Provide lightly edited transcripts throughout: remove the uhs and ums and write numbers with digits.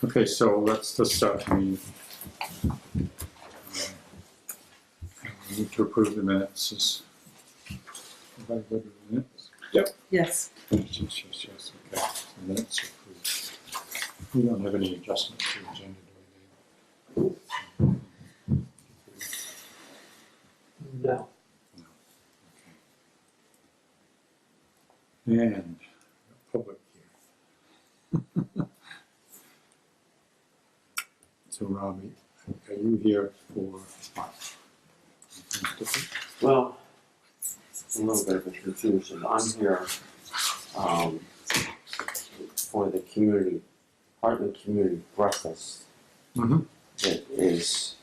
Okay, so let's start the meeting. We need to approve the minutes. Everybody go to the minutes? Yep. Yes. Yes, okay. The minutes are approved. We don't have any adjustments to the agenda, do No. we, Dave? No. Okay. And public here. So Robbie, are you here for what? Well, a little bit of a confusion. I'm here for the community, Heartland Community Breakfast. Mm-hmm. That is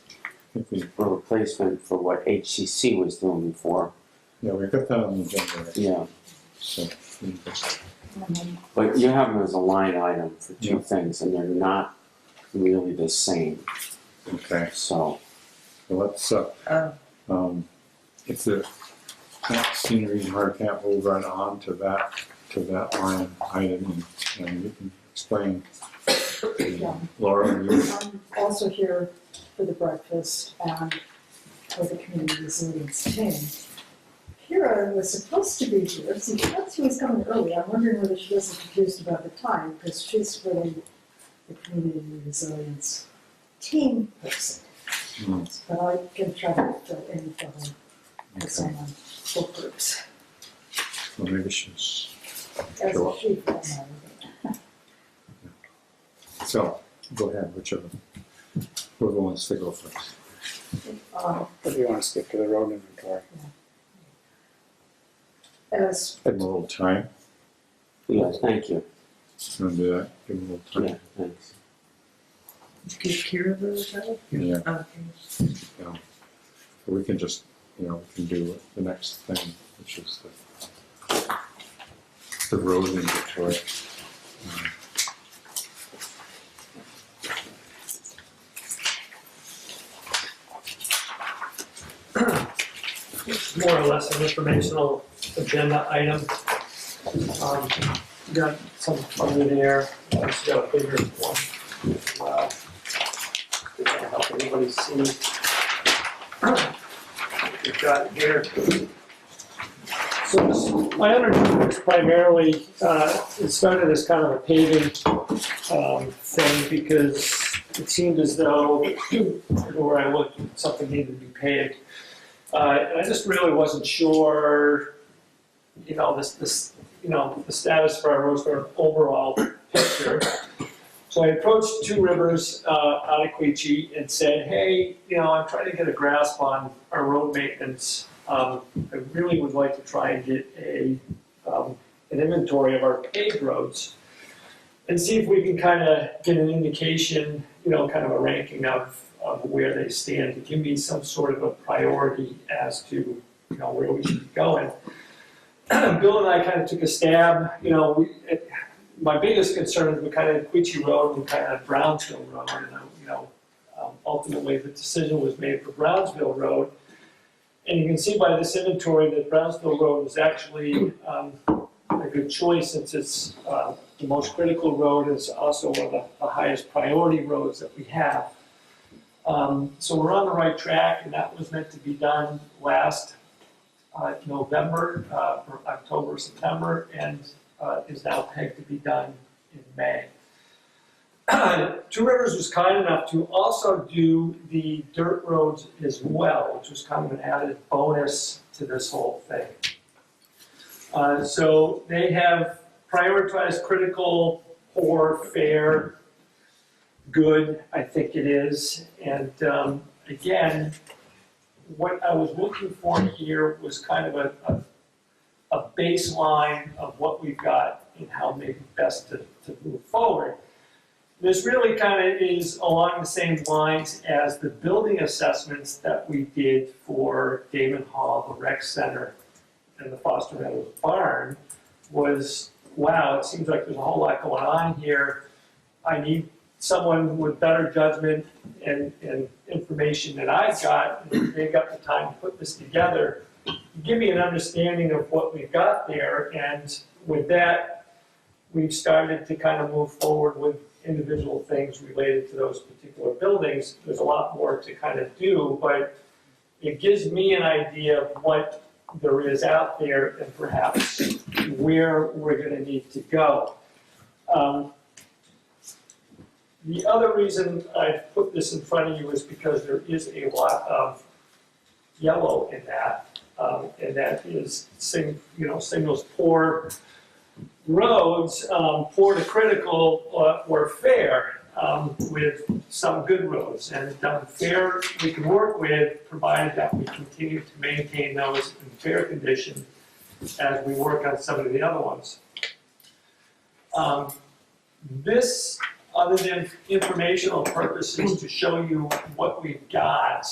a replacement for what HCC was doing before. Yeah, we got that on the agenda. Right? Yeah. So, we just, But you have them as a line item for two Yeah. things, and they're not really the same. okay. So, So let's, if the scenery and hardcap, we'll run on to that line item and you can explain. Yeah. Laura, you, I'm also here for the breakfast and for the community resilience team. Kira was supposed to be here, so she thought she was coming early. I'm wondering whether she wasn't confused about the time, because she's really the community resilience team person. But I can try to fill in for her, because I'm on both groups. well, maybe she's, As Sure. a she, for that matter. so, go ahead, whichever. Whoever wants to go first. But, Or do you want to skip to the road inventory? as Give them a little time. yeah, thank you. You want to do that? Give them a little Yeah, time. thanks. give Kira the title? Yeah. Okay. So we can just, we can do the next thing, which is the road inventory. More or less an informational agenda item. Got some under there. Just got a bigger one. If that'll help anybody see. We've got here. So this, my undertaking was primarily, it started as kind of a paving thing because it seemed as though where I looked, something needed to be paved. And I just really wasn't sure, the status for our roads for an overall picture. So I approached Two Rivers out of Quechee and said, hey, I'm trying to get a grasp on our road maintenance. I really would like to try and get an inventory of our paved roads and see if we can kind of get an indication, kind of a ranking of where they stand to give me some sort of a priority as to, where we should be going. Bill and I kind of took a stab, my biggest concern was kind of Quechee Road and kind of Brownsville Road, and ultimately the decision was made for Brownsville Road. And you can see by this inventory that Brownsville Road is actually a good choice since it's the most critical road. It's also one of the highest priority roads that we have. So we're on the right track, and that was meant to be done last November, or October, September, and is now pegged to be done in May. Two Rivers was kind enough to also do the dirt roads as well, which was kind of an added bonus to this whole thing. So they have prioritized critical, poor, fair, good, I think it is. And again, what I was looking for here was kind of a baseline of what we've got and how maybe best to move forward. This really kind of is along the same lines as the building assessments that we did for Damon Hall, the rec center, and the Foster Meadows barn. Was, wow, it seems like there's a whole lot going on here. I need someone with better judgment and information than I've got, and they've got the time to put this together. Give me an understanding of what we've got there, and with that, we've started to kind of move forward with individual things related to those particular buildings. There's a lot more to kind of do, but it gives me an idea of what there is out there and perhaps where we're gonna need to go. The other reason I put this in front of you is because there is a lot of yellow in that, and that is signals poor roads, poor to critical or fair, with some good roads. And fair we can work with, provided that we continue to maintain those in fair condition as we work on some of the other ones. This, other than informational purposes to show you what we've got,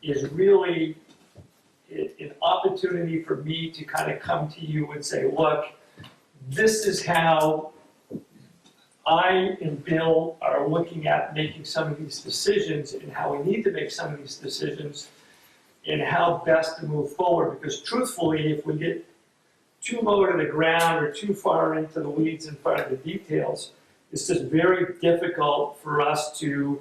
is really an opportunity for me to kind of come to you and say, look, this is how I and Bill are looking at making some of these decisions and how we need to make some of these decisions and how best to move forward. Because truthfully, if we get too low to the ground or too far into the weeds and part of the details, it's just very difficult for us to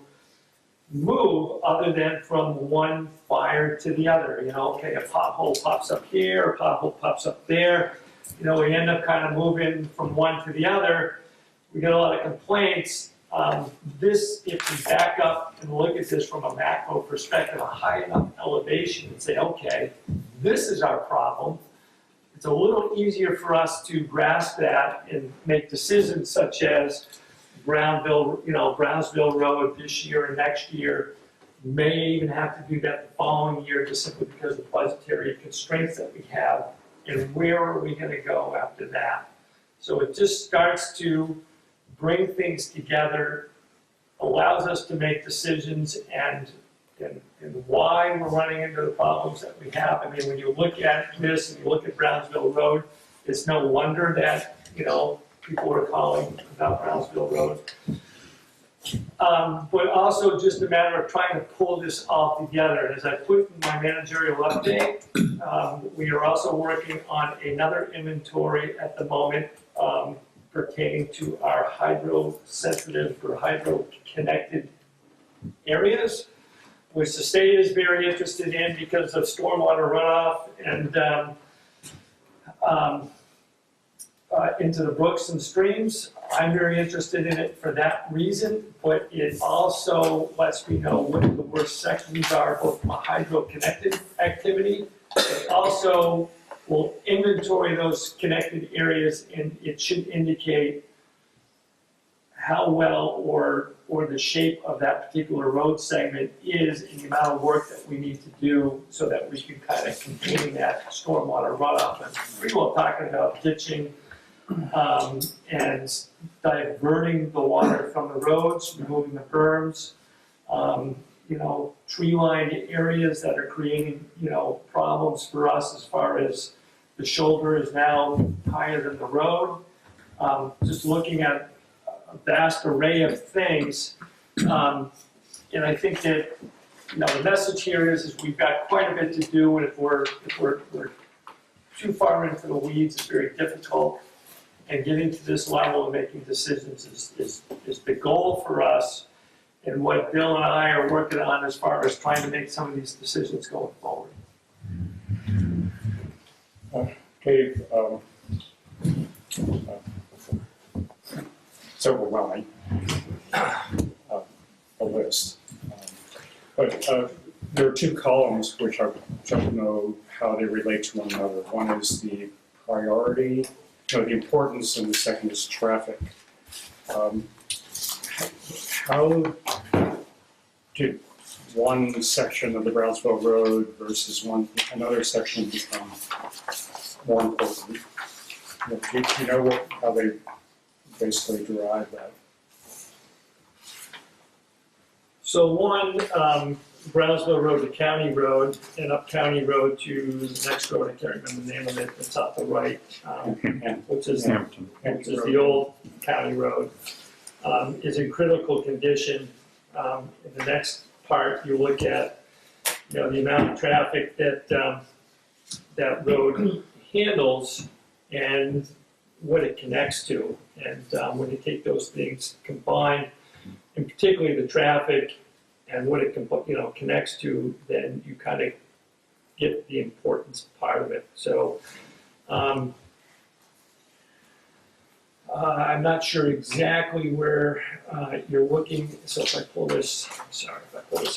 move other than from one fire to the other. You know, okay, a pothole pops up here, a pothole pops up there. You know, we end up kind of moving from one to the other. We get a lot of complaints. This, if we back up and look at this from a macro perspective, a high enough elevation, and say, okay, this is our problem. It's a little easier for us to grasp that and make decisions such as Brownsville Road this year and next year. May even have to do that the following year just simply because of the budgetary constraints that we have. And where are we going to go after that? So it just starts to bring things together, allows us to make decisions and why we're running into the problems that we have. I mean, when you look at this and you look at Brownsville Road, it's no wonder that, people are calling about Brownsville Road. But also just a matter of trying to pull this all together. As I put in my managerial update, we are also working on another inventory at the moment pertaining to our hydro-sensitive or hydro-connected areas, which the state is very interested in because of stormwater runoff and into the brooks and streams. I'm very interested in it for that reason, but it also lets me know what the worst sections are, both from a hydro-connected activity. It also will inventory those connected areas, and it should indicate how well or the shape of that particular road segment is and the amount of work that we need to do so that we can kind of contain that stormwater runoff. And pretty well talking about ditching and diverting the water from the roads, removing the berms, tree-lined areas that are creating, problems for us as far as the shoulder is now higher than the road. Just looking at a vast array of things. And I think that, the message here is we've got quite a bit to do, and if we're too far into the weeds, it's very difficult. And getting to this level of making decisions is the goal for us, and what Bill and I are working on as far as trying to make some of these decisions going forward. Dave, it's overwhelming, a list. But there are two columns which I don't know how they relate to one another. One is the priority, the importance, and the second is traffic. How did one section of the Brownsville Road versus another section become more important? Do you know how they basically derive that? So one, Brownsville Road to County Road, and up County Road to the next road, I can't remember the name of it, it's up the right, which is the old County Road, is in critical condition. In the next part, you look at, the amount of traffic that that road handles and what it connects to. And when you take those things combined, and particularly the traffic and what it connects to, then you kind of get the importance part of it. So I'm not sure exactly where you're looking. So if I pull this,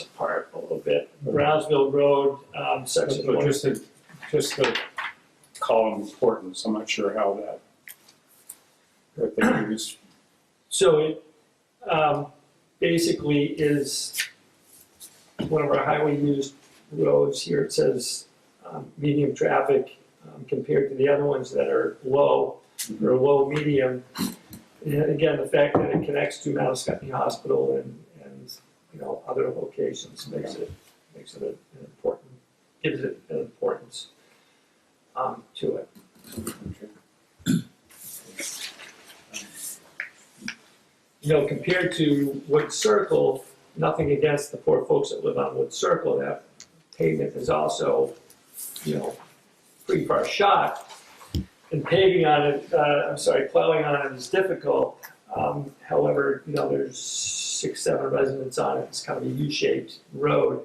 apart a little bit, Brownsville Road, section one. Just the column importance, I'm not sure how that they use. So it basically is one of our highly used roads. Here it says medium traffic compared to the other ones that are low or low medium. And again, the fact that it connects to Mount Scottney Hospital and other locations makes it an important, gives it an importance to it. Compared to Wood Circle, nothing against the poor folks that live on Wood Circle, that pavement is also, pretty far shot. And paving on it, plowing on it is difficult. However, there's 6-7 residents on it. It's kind of a U-shaped road.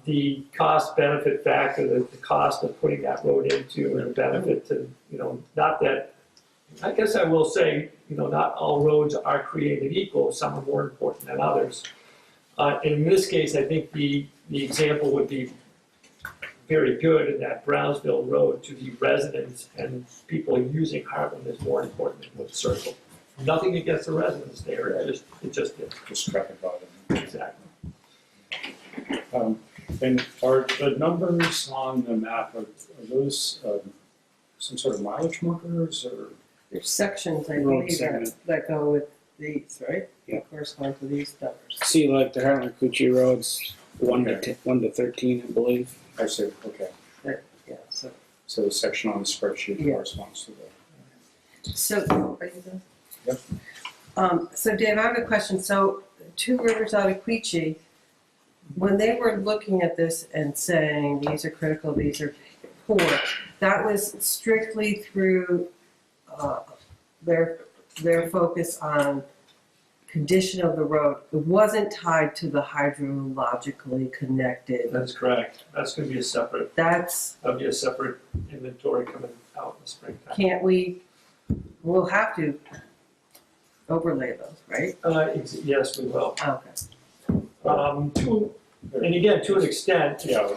The cost-benefit factor, the cost of putting that road into and the benefit to, not that, I guess I will say, not all roads are created equal. Some are more important than others. In this case, I think the example would be very good in that Brownsville Road to the residents and people using Heartland is more important than Wood Circle. Nothing against the residents there, it just is. Just traffic volume. Exactly. And are the numbers on the map, are those some sort of mileage markers or? There's sections, I Road believe, segment. that go with these, right? Yeah. That correspond to these numbers. See, like the Heartland Coochie Roads, 1 to 13, I believe. I see, okay. Yeah, so. So the section on the spreadsheet Yeah. corresponds to that. So, are you done? Yep. So Dave, I have a question. So, Two Rivers Ottaquechee, when they were looking at this and saying, these are critical, these are poor, that was strictly through their focus on condition of the road. It wasn't tied to the hydrologically connected. That's correct. That's going to be that'll be a separate inventory coming out in the springtime. We'll have to overlay those, right? Yes, we will. Okay. And again, to an extent, Yeah,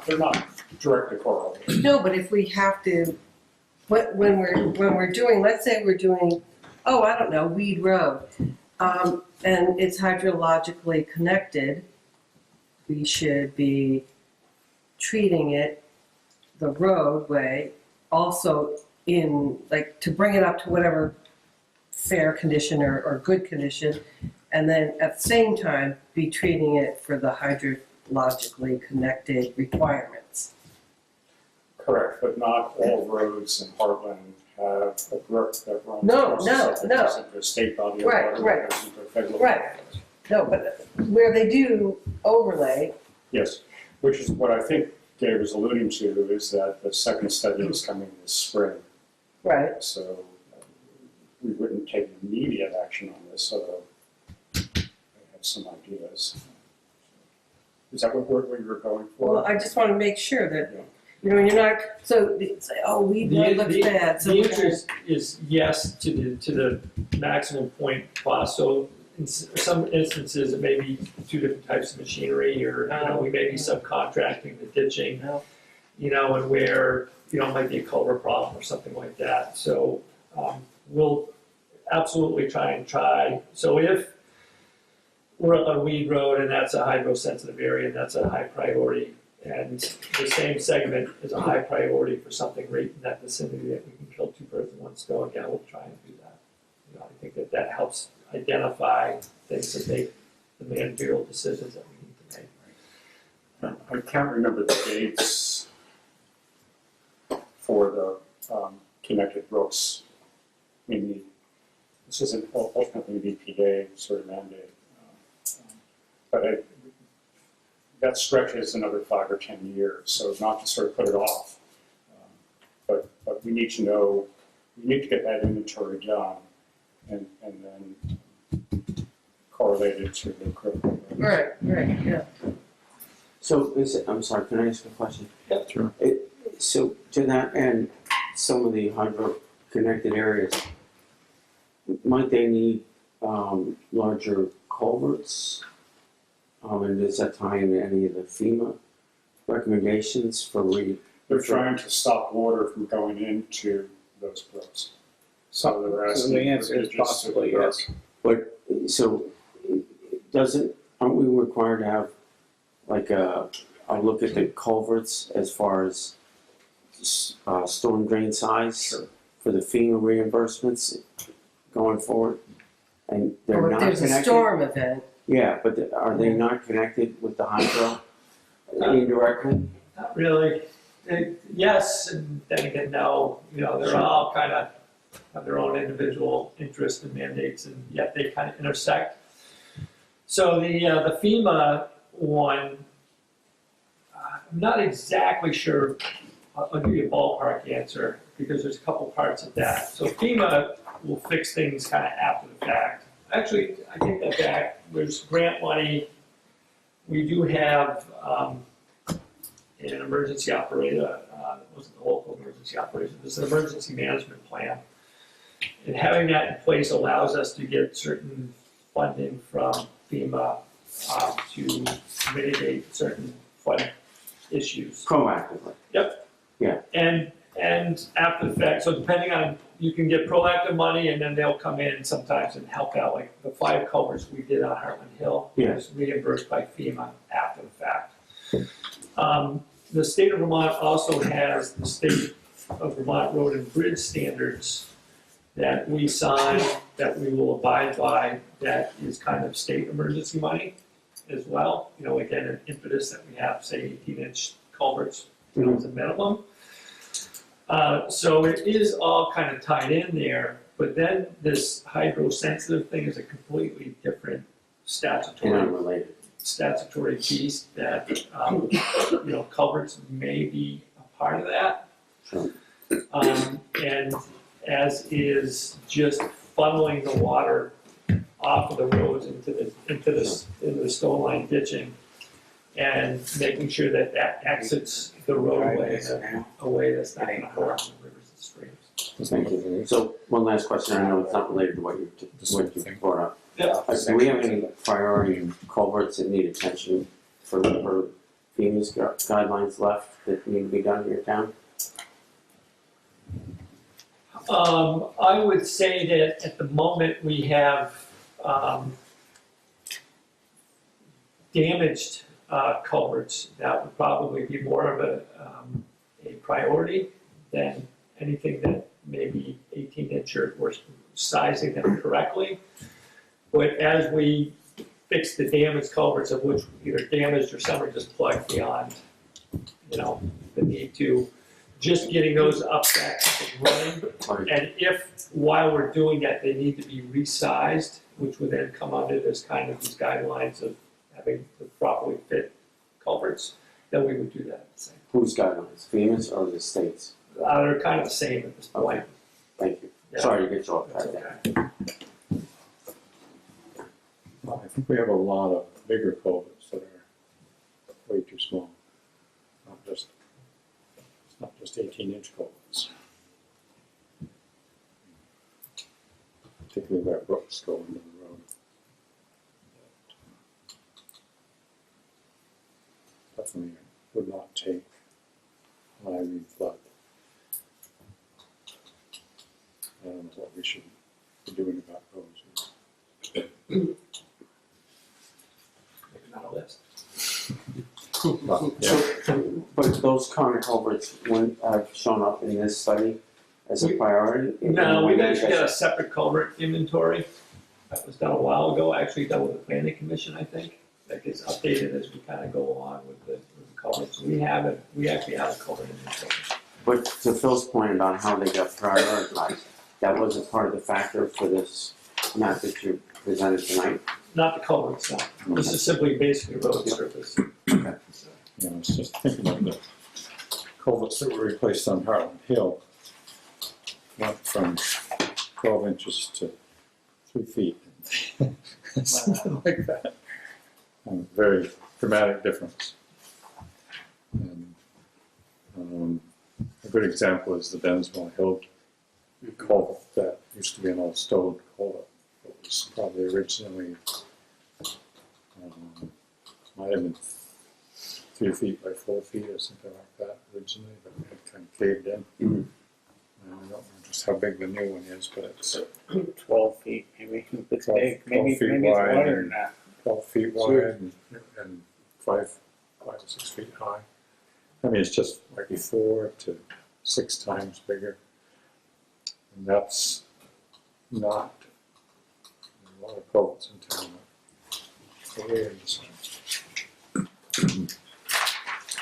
they're not directly correlated. No, but if we have to, when we're doing, let's say we're doing, I don't know, Weed Road, and it's hydrologically connected, we should be treating it, the roadway, also in, like, to bring it up to whatever fair condition or good condition, and then at the same time, be treating it for the hydrologically connected requirements. Correct, but not all roads in Heartland have a brook that runs. No, across no, the site. no. There's into a state body of Right, water. right. There's into a federal. Right. No, but where they do overlay, Yes, which is what I think Dave was alluding to, is that the second study is coming this spring. right, So we wouldn't take immediate action on this, although I have some ideas. Is that what you were going for? well, I just want to make sure that, Yeah. you're not, so they say, Weed Road looks bad, so the we're gonna. answer is yes to the maximum point cost. So in some instances, it may be 2 different types of machinery, or we may be subcontracting the ditching, and where it might be a culvert problem or something like that. So we'll absolutely try. So if we're up on Weed Road and that's a hydro-sensitive area and that's a high priority, and the same segment is a high priority for something right in that vicinity that we can kill 2 birds with 1 stone, yeah, we'll try and do that. I think that helps identify things that make the managerial decisions that we need to make. I can't remember the dates for the connected brooks. I mean, this isn't ultimately an EPA sort of mandate. But that stretches another 5 or 10 years, so not to sort of put it off. But we need to know you need to get that inventory done and then correlate it to the critical roads. Right, yeah. So I'm sorry, can I ask a question? Yep. Sure. So to that end, some of the hydro-connected areas, might they need larger culverts? And does that tie into any of the FEMA recommendations for They're trying to stop water from going into those roads. So they're So asking the for answer is bridges possibly to- yes. But, so, aren't we required to have like a look at the culverts as far as storm drain size Sure. for the FEMA reimbursements going forward? And they're Or if not there's a connected? storm event, Yeah, but are they not connected with the hydro indirectly? Not really. Yes, and then again, no, they're all kind of have their own individual interests and mandates, and yet they kind of intersect. So the FEMA one, I'm not exactly sure. I'll give you a ballpark answer because there's a couple parts of that. So FEMA will fix things kind of after the fact. Actually, I take that back. There's grant money. We do have an emergency operator. It wasn't the local emergency operation. There's an emergency management plan. And having that in place allows us to get certain funding from FEMA to mitigate certain flood issues. Proactively. And after the fact, so depending on, you can get proactive money and then they'll come in sometimes and help out, like the 5 culverts we did on Hartland Hill. Yeah. Was reimbursed by FEMA after the fact. The state of Vermont also has the state of Vermont Road and Bridge standards that we sign, that we will abide by, that is kind of state emergency money as well. Again, an impetus that we have, say 18-inch culverts, as a minimum. So it is all kind of tied in there, but then this hydro-sensitive thing is a completely different And statutory unrelated. piece that, culverts may be a part of that. Sure. And as is just funneling the water off of the roads into the stone line ditching and making sure that that exits the roadway in a way that's not gonna harm the rivers and streams. Thank you. So one last question, I know it's not related to what you brought up. Yeah. Do we have any priority culverts that need attention for FEMA's guidelines left that need to be done in your town? I would say that at the moment we have damaged culverts that would probably be more of a priority than anything that may be 18-inch or sizing them correctly. But as we fix the damaged culverts, of which either damaged or some are just plugged beyond, the need to, just getting those up back and running. And if, while we're doing that, they need to be resized, which would then come under this kind of these guidelines of having the properly fit culverts, then we would do that at the same. Whose guidelines, FEMA's or the state's? They're kind of the same at this point. Okay. Thank you. Yeah. Sorry to get you off That's track. okay. Well, I think we have a lot of bigger culverts that are way too small. It's not just 18-inch culverts. Particularly where brooks go into the road. Definitely would not take an Irene flood. I don't know what we should be doing about those. Maybe not a list. But, yeah. But those current culverts wouldn't have shown up in this study as a priority? No, we've actually got a separate culvert inventory that was done a while ago, actually done with the planning commission, I think. That gets updated as we kind of go along with the culverts. We actually have a culvert inventory. But to Phil's point about how they got prioritized, that wasn't part of the factor for this map that you presented tonight? Not the culverts, no. This is simply basically road surface. Okay. So, You know, I was just thinking of the culverts that were replaced on Hartland Hill. went from 12 inches to 3 feet. Something like that. Very dramatic difference. And, a good example is the Densmore Hill culvert that used to be an old stone culvert. It was probably originally, might have been 3 feet by 4 feet or something like that originally, but it had kind of caved in. Mhm. I don't know just how big the new one is, but it's 12 feet, maybe. It's 12 big. Maybe, 12 feet maybe it's wide wider and- than that. 12 feet wide and 5 or 6 feet high. I mean, it's just like 4 to 6 times bigger. And that's not a lot of culverts in town. Very small.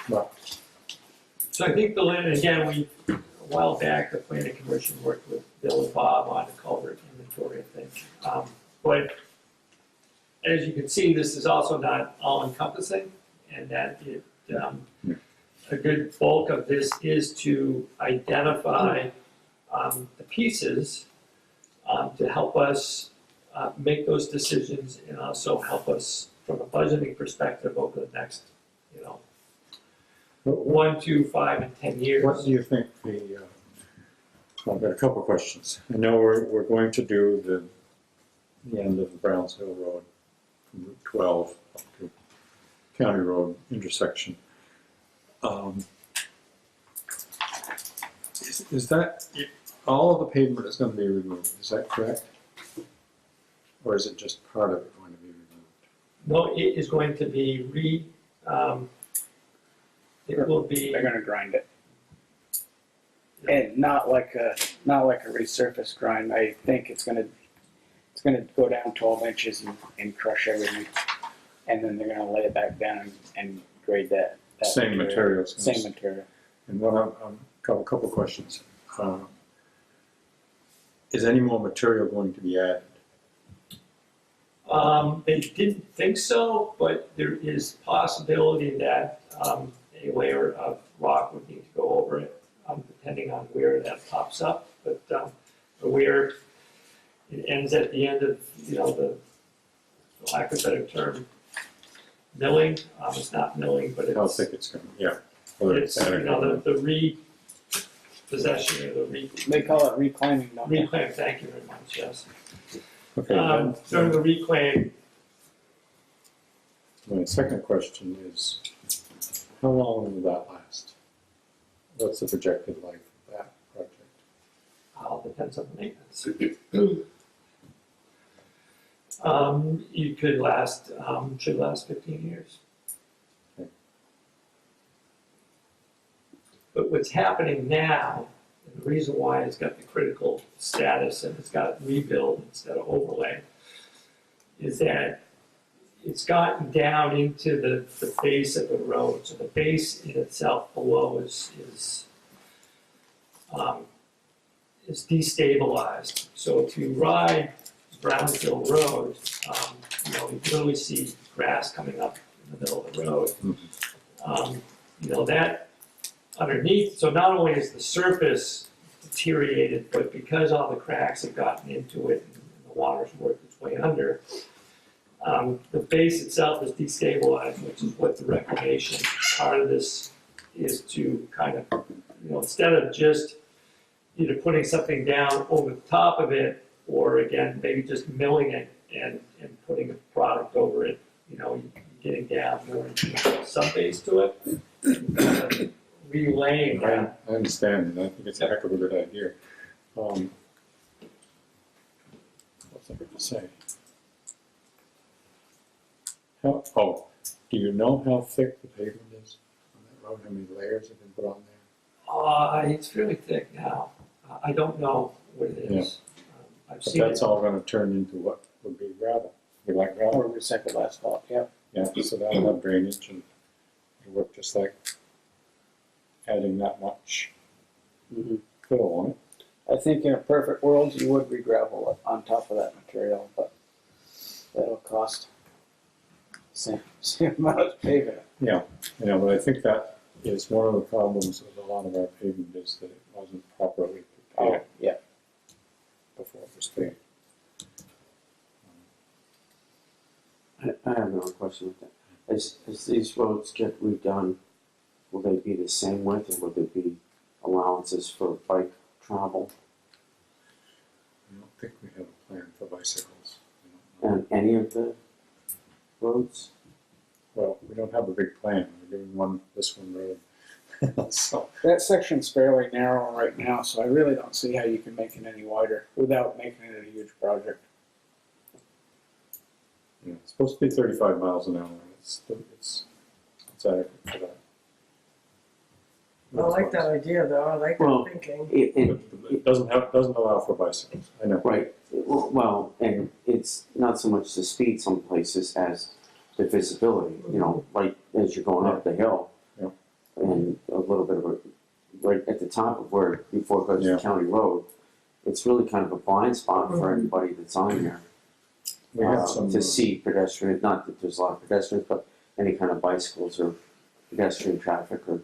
But So I think the land, again, a while back, the planning commission worked with Bill and Bob on the culvert inventory, I think. But as you can see, this is also not all encompassing, and that a good bulk of this is to identify the pieces to help us make those decisions and also help us from a budgeting perspective over the next, 1, 2, 5, and 10 years. what do you think I've got a couple of questions. I know we're going to do the end of the Browns Hill Road from Route 12 up to County Road intersection. Is that, all of the pavement is going to be removed, is that correct? Or is it just part of it going to be removed? No, it is going to be it will be, They're gonna grind it. And not like a resurface grind. I think it's gonna go down 12 inches and crush everything. And then they're gonna lay it back down and grade that. Same materials. Same material. And what a couple of questions. Is any more material going to be added? they didn't think so, but there is possibility that, a layer of rock would need to go over it, depending on where that pops up, but, where it ends at the end of, the, for lack of a better term, milling, it's not milling, but How it's, thick it's going to be? Yeah. Whether it's, the repossession or the They call it reclaiming, don't they? reclaim, thank you very much, yes. Okay. then- During the reclaim, My second question is, how long will that last? What's the projected life of that project? all depends on the maintenance. You could last, should last 15 years. Okay. But what's happening now, and the reason why it's got the critical status and it's got rebuild instead of overlay, is that it's gotten down into the base of the road. So the base in itself below is destabilized. So if you ride Brownsville Road, you literally see grass coming up in the middle of the road. That underneath, so not only is the surface deteriorated, but because all the cracks have gotten into it and the water's worked its way under, the base itself is destabilized, which is what the reclamation part of this is to kind of, instead of just either putting something down over the top of it, or again, maybe just milling it and putting a product over it, getting down more into some base to it, relaying that. I understand, and I think it's a heck of a good idea. What's I going to say? Do you know how thick the pavement is on that road? How many layers have been put on there? It's fairly thick now. I don't know what it is. I've But seen that's it. all going to turn into what would be gravel. Be like gravel. Or recycled asphalt, yeah. Yeah, so that'll have drainage and it'll work just like adding that much Mhm. fill on it. I think in a perfect world, you would re-gravel it on top of that material, but that'll cost same amount as paving it. But I think that is one of the problems with a lot of our pavement is that it wasn't properly Oh, yeah. before it was paid. I have another question with that. As these roads get redone, will they be the same width or will there be allowances for bike travel? I don't think we have a plan for bicycles. I don't know. And any of the roads? Well, we don't have a big plan, we're doing this one road. So, That section's fairly narrow right now, so I really don't see how you can make it any wider without making it a huge project. yeah, it's supposed to be 35 miles an hour, it's adequate for that. I like that idea though, I like Well, that thinking. It doesn't allow for bicycles, I know. Right, well, and it's not so much the speed some places as the visibility, you know, right as you're going up the hill. Yeah. And a little bit of a, right at the top of where, before it goes Yeah. to County Road, it's really kind of a blind spot for Mhm. anybody that's on there. We have some, To see pedestrians, not that there's a lot of pedestrians, but any kind of bicycles or pedestrian traffic or,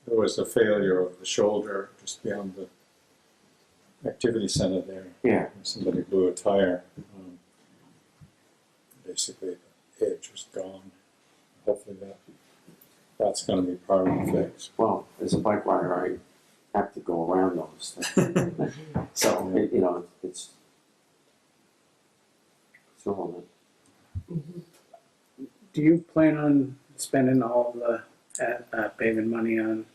there was a failure of the shoulder just beyond the activity center there. yeah, Somebody blew a tire. Basically, the edge was gone. Hopefully that's going to be part of the fix. well, as a bike rider, I have to go around those things. So, you know, it's all Do you plan on spending all the paving money on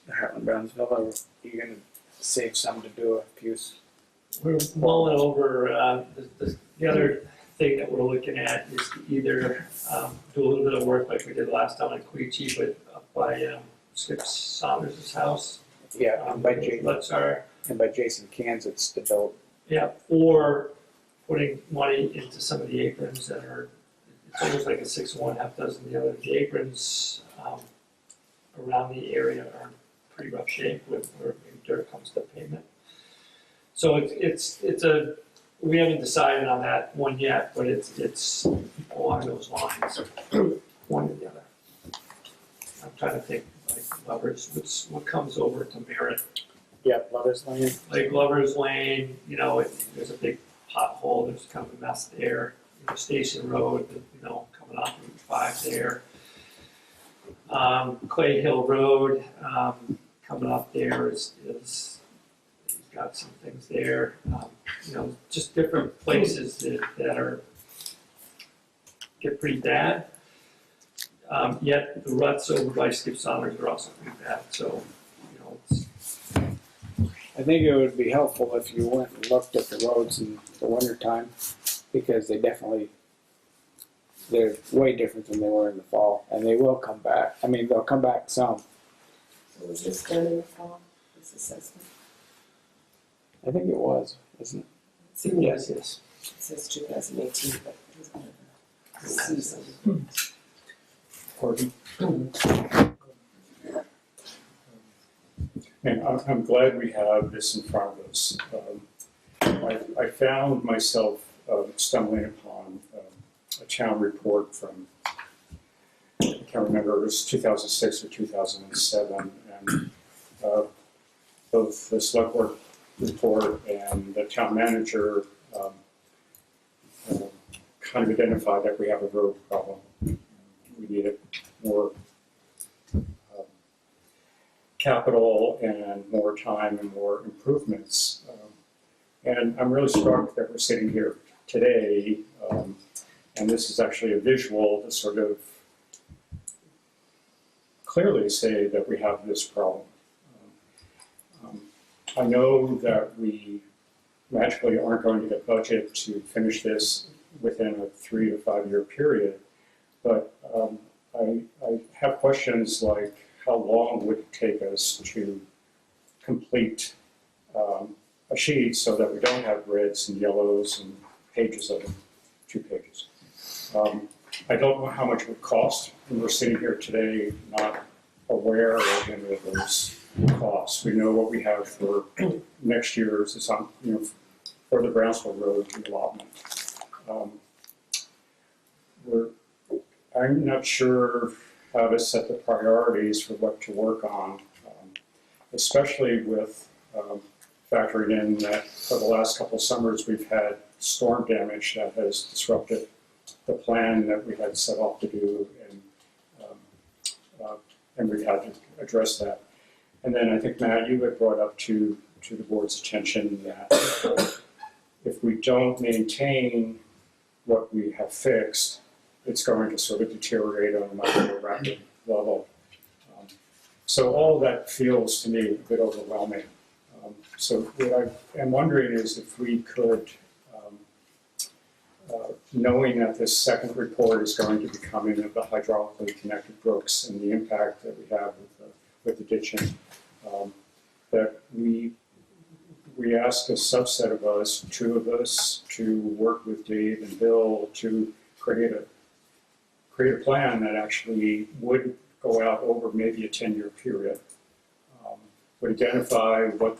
the Heartland Brownsville, or are you gonna save some to do a few? We're mulling over, the other thing that we're looking at is to either do a little bit of work like we did last time in Queechee, but up by Skip Saunders' house. Yeah, and by Jason, Let's our, Cans, it's developed. yeah, or putting money into some of the aprons that are, it's almost like a 6-1, half dozen the other. The aprons around the area are in pretty rough shape where maybe dirt comes to pavement. So it's a, we haven't decided on that one yet, but it's along those lines, one or the other. I'm trying to think, like Lovers, what comes over to Merritt? Yeah, Lovers Lane. Like Lovers Lane, you know, there's a big pothole, there's kind of a mess there. You know, Station Road, you know, coming off Route 5 there. Clay Hill Road, coming up there is he's got some things there. You know, just different places that are, get pretty bad. Yet the ruts over by Skip Saunders are also pretty bad, so, you know, it's, I think it would be helpful if you went and looked at the roads in the wintertime, because they're way different than they were in the fall, and they will come back. I mean, they'll come back some. So was this done in the fall, this assessment? I think it was, isn't it? yes, yes. It says 2018, but it was under the season. Pardon? And I'm glad we have this in front of us. I found myself stumbling upon a town report from, I can't remember, it was 2006 or 2007, and both the select board report and the town manager kind of identified that we have a road problem. We needed more capital and more time and more improvements. And I'm really struck that we're sitting here today, and this is actually a visual to sort of clearly say that we have this problem. I know that we magically aren't going to get budget to finish this within a 3 to 5 year period, but I have questions like how long would it take us to complete a sheet so that we don't have reds and yellows and pages of them, 2 pages. I don't know how much it would cost, and we're sitting here today not aware of any of those costs. We know what we have for next year's, it's on, you know, for the Brownsville Road allotment. I'm not sure how to set the priorities for what to work on, especially with factoring in that for the last couple of summers, we've had storm damage that has disrupted the plan that we had set off to do, and we've had to address that. And then I think, Matt, you had brought up to the board's attention that if we don't maintain what we have fixed, it's going to sort of deteriorate on a much more rapid level. So all of that feels to me a bit overwhelming. So what I am wondering is if we could, knowing that this second report is going to be coming of the hydraulically connected brooks and the impact that we have with the ditching, that we ask a subset of us, 2 of us, to work with Dave and Bill to create a plan that actually would go out over maybe a 10-year period, would identify what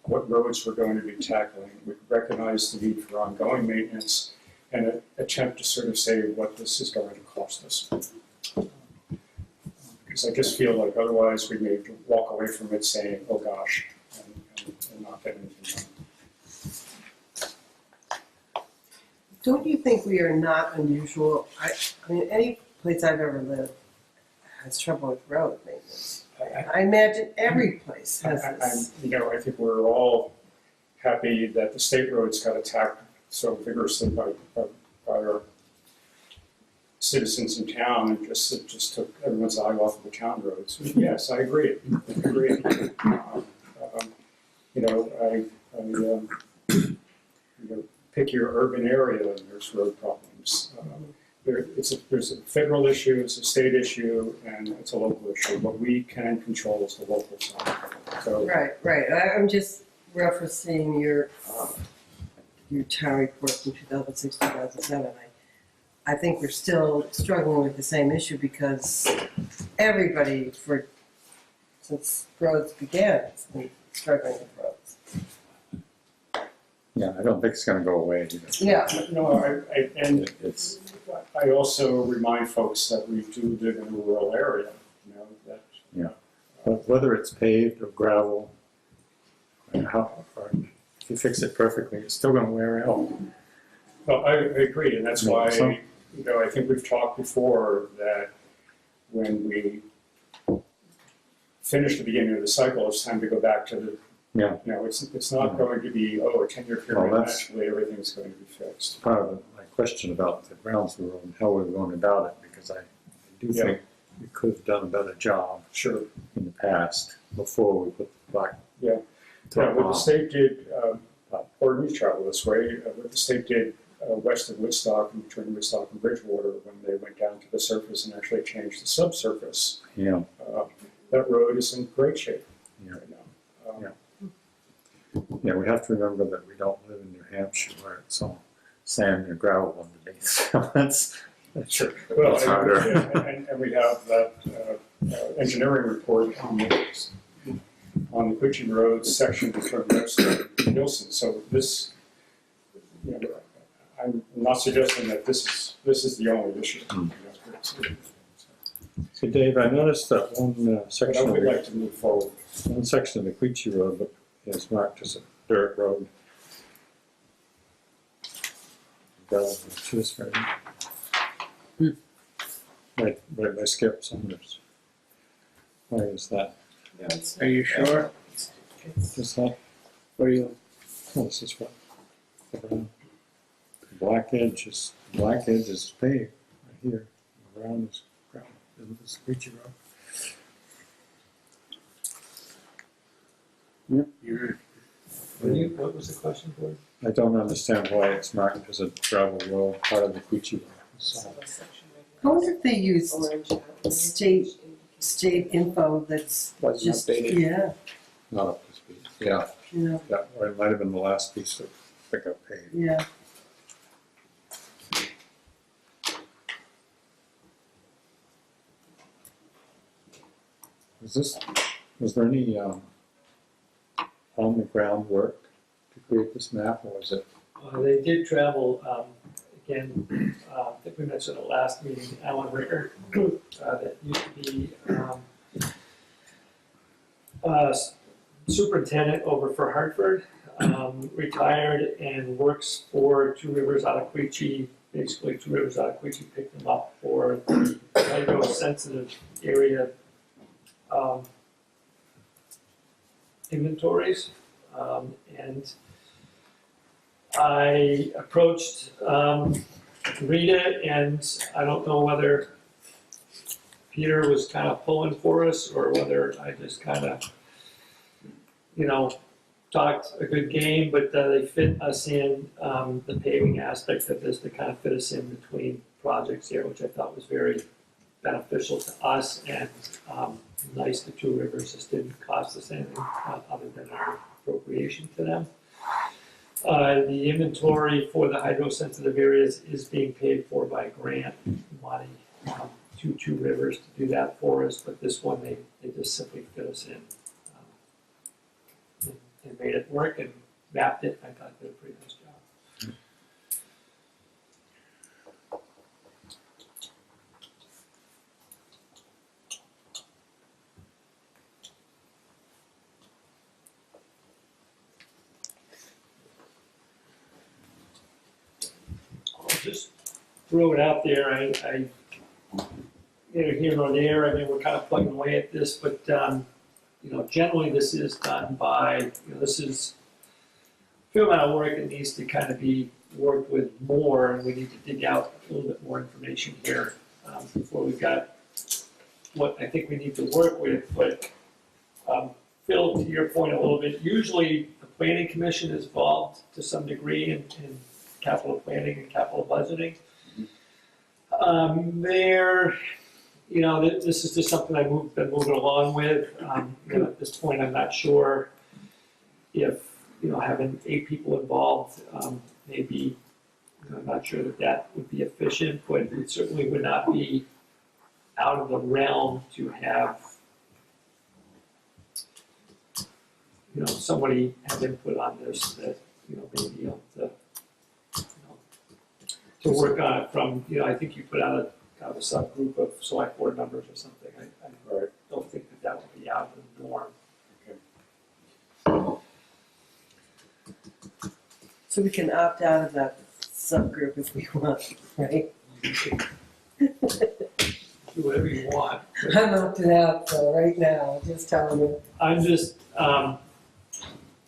roads we're going to be tackling, would recognize the need for ongoing maintenance, and attempt to sort of say what this is going to cost us. Because I just feel like otherwise we may walk away from it saying, oh gosh, and not get anything done. Don't you think we are not unusual? I mean, any place I've ever lived has trouble with road maintenance. I imagine every place has this. I think we're all happy that the state roads got attacked so vigorously by our citizens in town, and just took everyone's eye off of the town roads. Yes, I agree. Pick your urban area and there's road problems. There's a federal issue, it's a state issue, and it's a local issue. What we can control is the local side. So, Right. I'm just referencing your town report from 2006, 2007. I think we're still struggling with the same issue because everybody, since roads began, has been struggling with roads. Yeah, I don't think it's gonna go away either. Yeah. no, It's, I also remind folks that we do live in a rural area, that. but whether it's paved or gravel, or if you fix it perfectly, it's still gonna wear out. Well, I agree, and that's why, So- I think we've talked before that when we finish the beginning of the cycle, it's time to go back to the, Yeah. it's not going to be, a 10-year period, Well, that's- actually everything's going to be fixed. Part of my question about the Brownsville Road and how we're going about it, because I do Yeah. think we could have done a better job Sure. in the past before we put the black. Yeah. top What the on. state did, or we travel this way, what the state did west of Woodstock and between Woodstock and Bridgewater when they went down to the surface and actually changed the subsurface, Yeah, that road is in great shape Yeah. right now. yeah, we have to remember that we don't live in New Hampshire where it's all sand and gravel underneath. So that's Sure. Well, It's harder. and we have that engineering report on the Cushing Road section between Webster and Wilson. So this, I'm not suggesting that this is the only issue. So Dave, I noticed that one But I section of would the like to move forward. one section of the Queechee Road is marked as a dirt road. Choose for right by Skip Saunders. Why is that? Are you sure? Is that? What are you? Oh, this is what. The black edge is paved right here. The brown is gravel. Isn't this Queechee Road? You're. What was the question, Gordon? I don't understand why it's marked as a gravel road, part of the Queechee Road. So, I wonder if they use state info that's Wasn't just, updated. yeah, not up to speed. Yeah, or it might have been the last piece of pickup paved. yeah. Was there any on the ground work to create this map, or was it? They did travel, again, I think we mentioned at the last meeting, Alan Ricker, that used to be superintendent over for Hartford, retired and works for Two Rivers Ottaquechee. Basically, Two Rivers Ottaquechee picked him up for the hydro-sensitive area inventories. And I approached Rita, and I don't know whether Peter was kind of pulling for us or whether I just kind of, talked a good game, but they fit us in the paving aspect of this to kind of fit us in between projects here, which I thought was very beneficial to us and nice to Two Rivers. This didn't cost us anything other than our appropriation to them. The inventory for the hydro-sensitive areas is being paid for by grant money to Two Rivers to do that for us, but this one, they just simply fit us in. And made it work and mapped it. I thought they did a pretty nice job. I'll just throw it out there. I neither here nor there. I mean, we're kind of plugging away at this, but generally this is done by, this is a fair amount of work that needs to kind of be worked with more, and we need to dig out a little bit more information here before we've got what I think we need to work with. But Phil, to your point a little bit, usually the planning commission is involved to some degree in capital planning and capital budgeting. This is just something I've been moving along with. At this point, I'm not sure if, having 8 people involved, maybe, I'm not sure that would be efficient, but it certainly would not be out of the realm to have, somebody have input on this that, maybe able to work on it from, I think you put out a kind of a subgroup of select board members or something. I don't think that would be out of the norm. So we can opt out of that subgroup if we want, right? Do whatever you want. I'm opting out, so right now, just telling you. I'm just,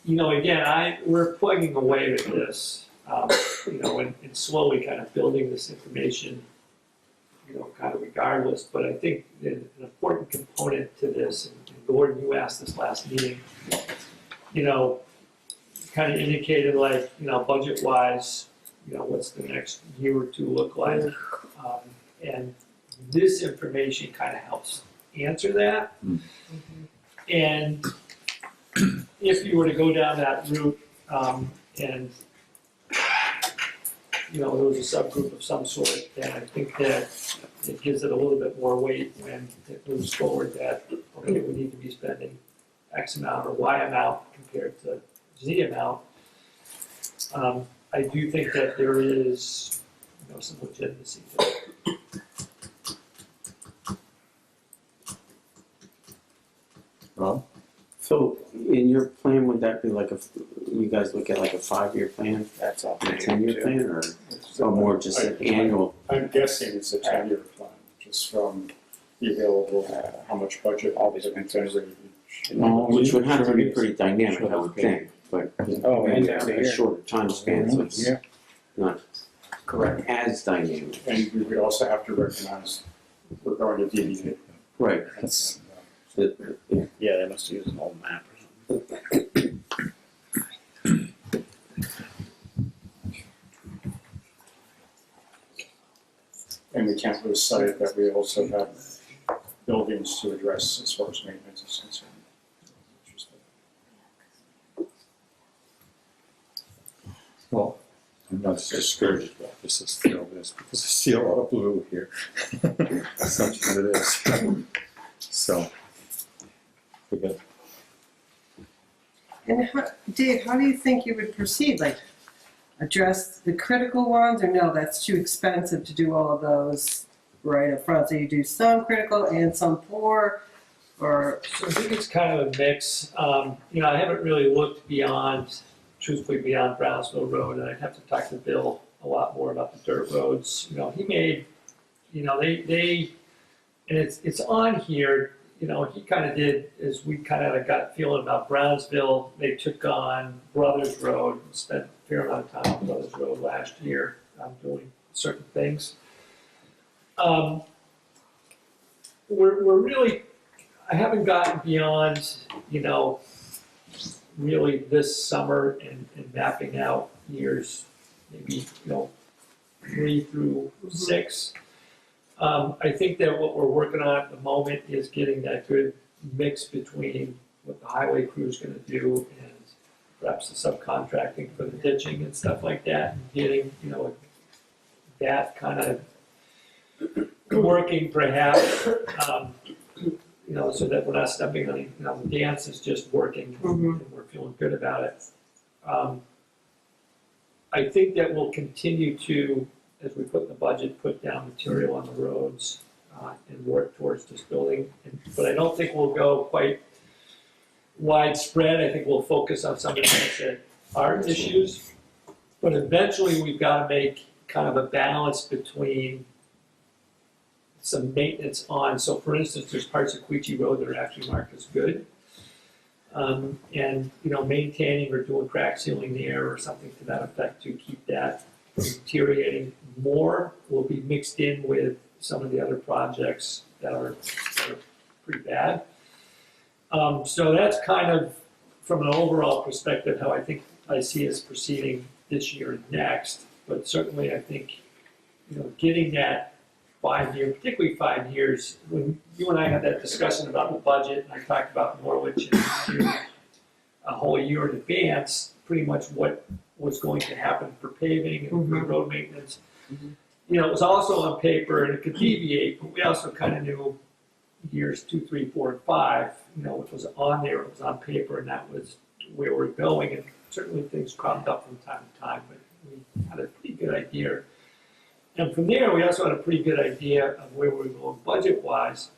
again, we're plugging away with this, and slowly kind of building this information, kind of regardless. But I think that an important component to this, and Gordon, you asked this last meeting, kind of indicated like, budget-wise, what's the next year or two look like? And this information kind of helps answer that. And if you were to go down that route, and there was a subgroup of some sort, then I think that it gives it a little bit more weight when it moves forward that, okay, we need to be spending X amount or Y amount compared to Z amount. I do think that there is, some legitimacy to it. Rob? So in your plan, would that be like you guys look at like a 5-year plan, That's all. a 10-year plan, or more just an annual? I'm guessing it's a 10-year plan, just from the available, how much budget. All these expenses. Which would have to be pretty dynamic, I would think, but Oh, and maybe a shorter time span, so it's Yeah. not Correct. as dynamic. And we would also have to recognize we're going to deviate. Right. Yeah, they must use an old map or something. And we can't lose sight that we also have buildings to address as far as maintenance is concerned. Well, I'm not discouraged about this, it's still this, because I see a lot of blue here. That's not what it is. So, forget. And Dave, how do you think you would proceed? Like, address the critical ones, or no, that's too expensive to do all of those right up front? So you do some critical and some poor, Or, So I think it's kind of a mix. You know, I haven't really looked truthfully beyond Brownsville Road, and I'd have to talk to Bill a lot more about the dirt roads. You know, he made, you know, and it's on here, you know, he kind of did, as we kind of got feeling about Brownsville, they took on Brothers Road, spent a fair amount of time on Brothers Road last year, doing certain things. We're really, I haven't gotten beyond, you know, really this summer and mapping out years, maybe, you know, 3 through 6. I think that what we're working on at the moment is getting that good mix between what the highway crew is gonna do and perhaps the subcontracting for the ditching and stuff like that, and getting, you know, that kind of working perhaps, you know, so that we're not stepping on, you know, the dance is just working and we're feeling good about it. I think that we'll continue to, as we put in the budget, put down material on the roads and work towards this building. But I don't think we'll go quite widespread. I think we'll focus on some of the things that are issues. But eventually we've got to make kind of a balance between some maintenance on. So for instance, there's parts of Queechee Road that are actually marked as good. And, you know, maintaining or doing crack sealing there or something to that effect to keep that from deteriorating more will be mixed in with some of the other projects that are pretty bad. So that's kind of, from an overall perspective, how I think I see us proceeding this year and next. But certainly I think, you know, getting that 5-year, particularly 5 years, when you and I had that discussion about the budget, and I talked about Norwich and a whole year in advance, pretty much what was going to happen for paving and for road maintenance. You know, it was also on paper and it could deviate, but we also kind of knew years 2, 3, 4, and 5, you know, it was on there, it was on paper, and that was where we're going. And certainly things cropped up from time to time, but we had a pretty good idea. And from there, we also had a pretty good idea of where we were going budget-wise.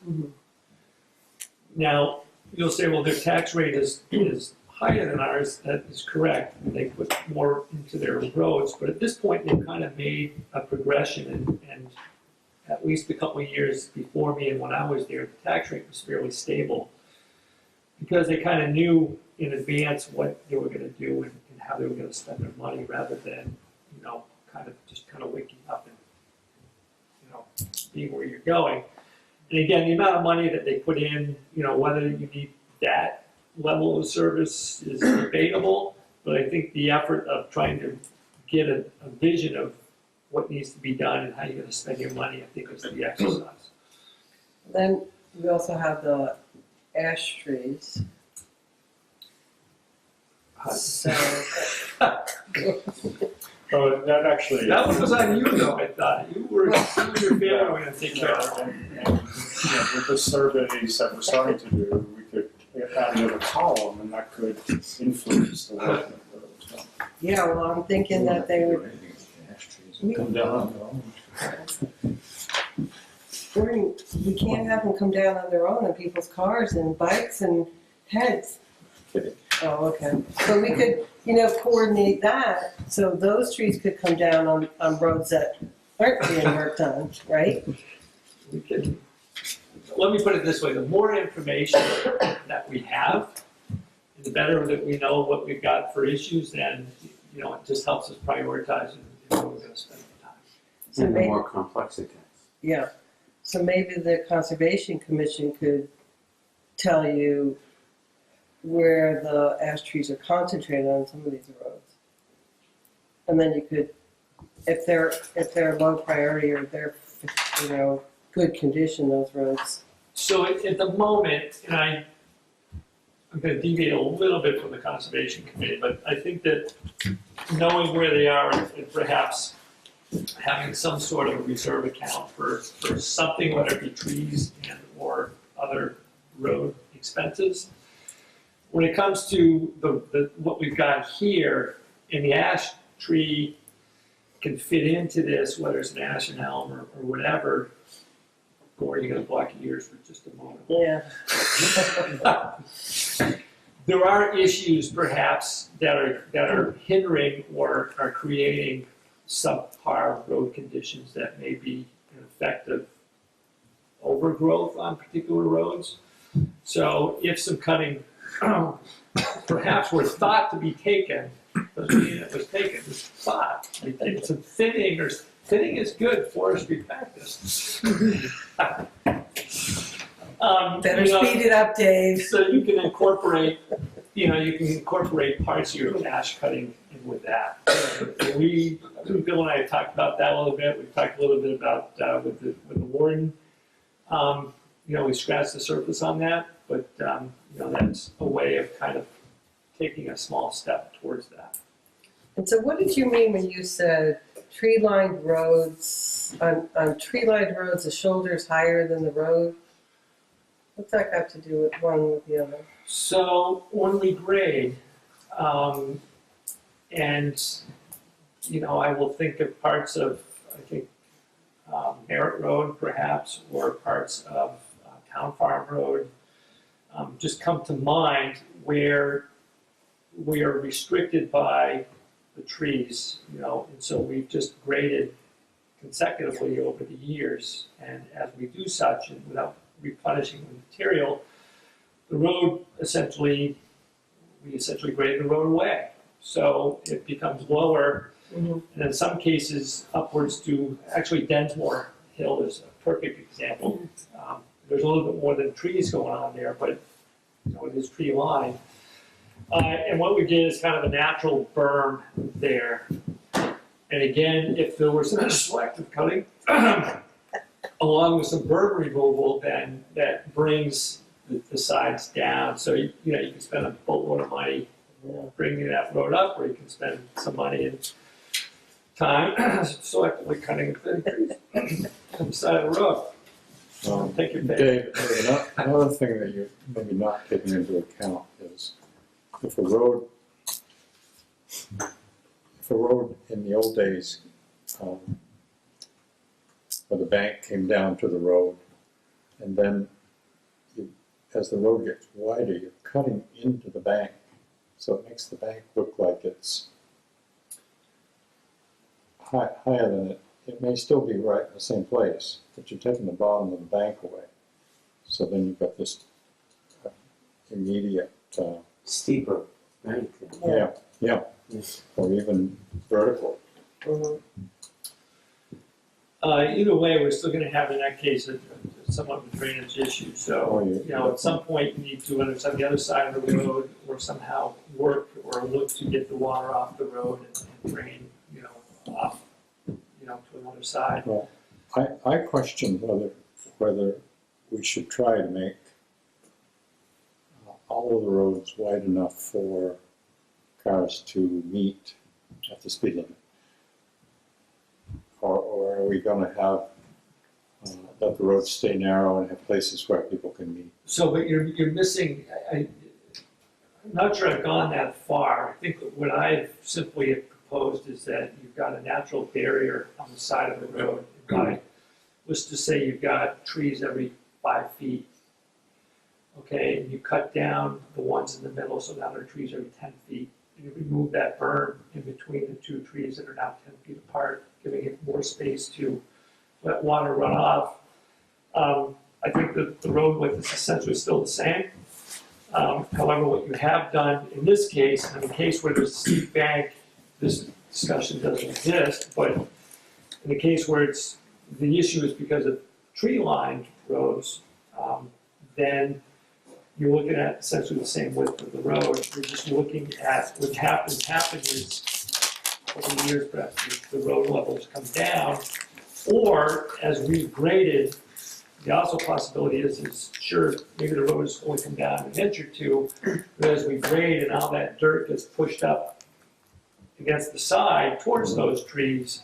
Now, you'll say, well, their tax rate is higher than ours. That is correct. They put more into their roads, but at this point, they've kind of made a progression, and at least a couple of years before me and when I was there, the tax rate was fairly stable because they kind of knew in advance what they were going to do and how they were going to spend their money, rather than, you know, kind of waking up and, you know, being where you're going. And again, the amount of money that they put in, you know, whether you need that level of service is debatable, but I think the effort of trying to get a vision of what needs to be done and how you're going to spend your money, I think is the exercise. then we also have the ash trees. So, Oh, that actually. That one was on you though, I thought. You and your family were going to take care of it. And, you know, with the surveys that we're starting to do, we could add another column, and that could influence the work that we're doing. yeah, well, I'm thinking that they would, Come down. we can't have them come down on their own in people's cars and bikes and heads. Oh, okay. So we could, you know, coordinate that, so those trees could come down on roads that aren't being worked on, right? We can, let me put it this way, the more information that we have, the better that we know what we've got for issues, then, you know, it just helps us prioritize and where we're going to spend the time. So And the maybe, more complex it gets. yeah, so maybe the Conservation Commission could tell you where the ash trees are concentrated on some of these roads. And then you could, if they're low priority or they're, you know, good condition, those roads. So at the moment, and I'm going to deviate a little bit from the Conservation Committee, but I think that knowing where they are and perhaps having some sort of a reserve account for something, whether it be trees and or other road expenses. When it comes to the what we've got here, and the ash tree can fit into this, whether it's an ash, an elm, or whatever, Gore, you're gonna block your ears for just a moment. Yeah. There are issues perhaps that are hindering or are creating subpar road conditions that may be an effect of overgrowth on particular roads. So if some cutting perhaps were thought to be taken, doesn't mean it was taken, it was thought. Some thinning, or thinning is good forestry practice. Better You know, speed it up, Dave. so you can incorporate, parts of your ash cutting in with that. Bill and I have talked about that a little bit. We've talked a little bit about with the warden. We scratched the surface on that, but that's a way of kind of taking a small step towards that. And so what did you mean when you said tree-lined roads, on tree-lined roads, the shoulder's higher than the road? What's that got to do with one with the other? So when we grade, I will think of parts of, Merritt Road perhaps, or parts of Town Farm Road, just come to mind where we are restricted by the trees, and so we've just graded consecutively over the years, and as we do such, and without replenishing the material, the road we essentially grade the road away. So it becomes lower, and in some cases upwards to, actually Densmore Hill is a perfect example. There's a little bit more than trees going on there, but it is tree lined. And what we did is kind of a natural berm there. And again, if there was some selective cutting, along with some berm removal, then that brings the sides down. So you can spend a boatload of money bringing that road up, or you can spend some money and time selectively cutting the trees on the side of the road. Take your pick. Dave, another thing that you're maybe not taking into account is if a road in the old days, where the bank came down to the road, and then as the road gets wider, you're cutting into the bank, so it makes the bank look like it's higher than it. It may still be right in the same place, but you're taking the bottom of the bank away. So then you've got this immediate, Steeper, right? yeah, or even vertical. Either way, we're still gonna have in that case somewhat of a drainage issue. So, at some point you need to, whether it's on the other side of the road, or somehow work or look to get the water off the road and drain, off, to another side. Well, I question whether we should try to make all of the roads wide enough for cars to meet at the speed limit. Or are we gonna have, let the roads stay narrow and have places where people can meet? So, but you're missing, I'm not sure I've gone that far. I think what I simply have proposed is that you've got a natural barrier on the side of the road. If I was to say you've got trees every 5 feet, okay, and you cut down the ones in the middle, so now there are trees every 10 feet. And you remove that berm in between the two trees that are now 10 feet apart, giving it more space to let water run off. I think that the road width is essentially still the same. However, what you have done in this case, in the case where there's a steep bank, this discussion doesn't exist, but in the case where the issue is because of tree-lined roads, then you're looking at essentially the same width of the road. You're just looking at what happened is over the years, perhaps the road levels come down, or as we've graded, the also possibility is sure, maybe the road has only come down an inch or two, but as we grade and all that dirt gets pushed up against the side towards those trees,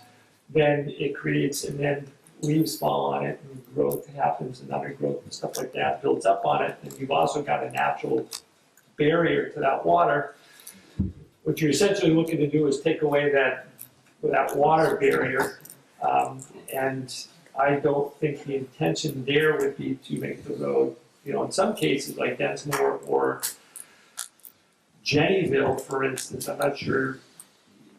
then it creates, and then leaves fall on it, and growth happens, and undergrowth and stuff like that builds up on it, and you've also got a natural barrier to that water. What you're essentially looking to do is take away that water barrier, and I don't think the intention there would be to make the road, you know, in some cases like Densmore or Jennyville, for instance, I'm not sure,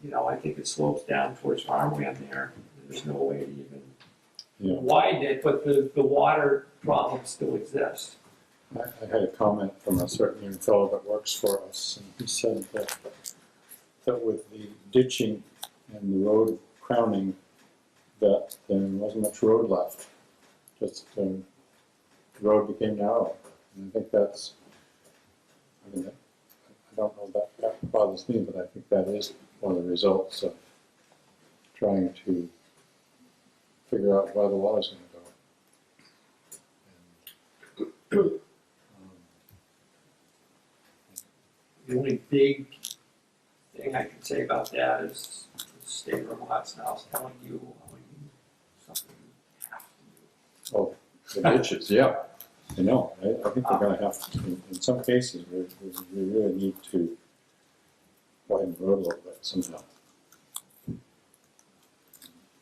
you know, I think it slopes down towards farmland there. There's no way to even Yeah. widen it, but the water problem still exists. I had a comment from a certain young fellow that works for us, and he said that with the ditching and the road crowning, that there wasn't much road left. Just the road became narrow. And I think that's, I mean, I don't know if that bothers me, but I think that is one of the results of trying to figure out where the water's going to go. And, The only big thing I can say about that is the state of Vermont's now telling you something you have to do. Oh, the ditches, yeah, I know, I think we're gonna have to, in some cases, we really need to widen the road a little bit somehow.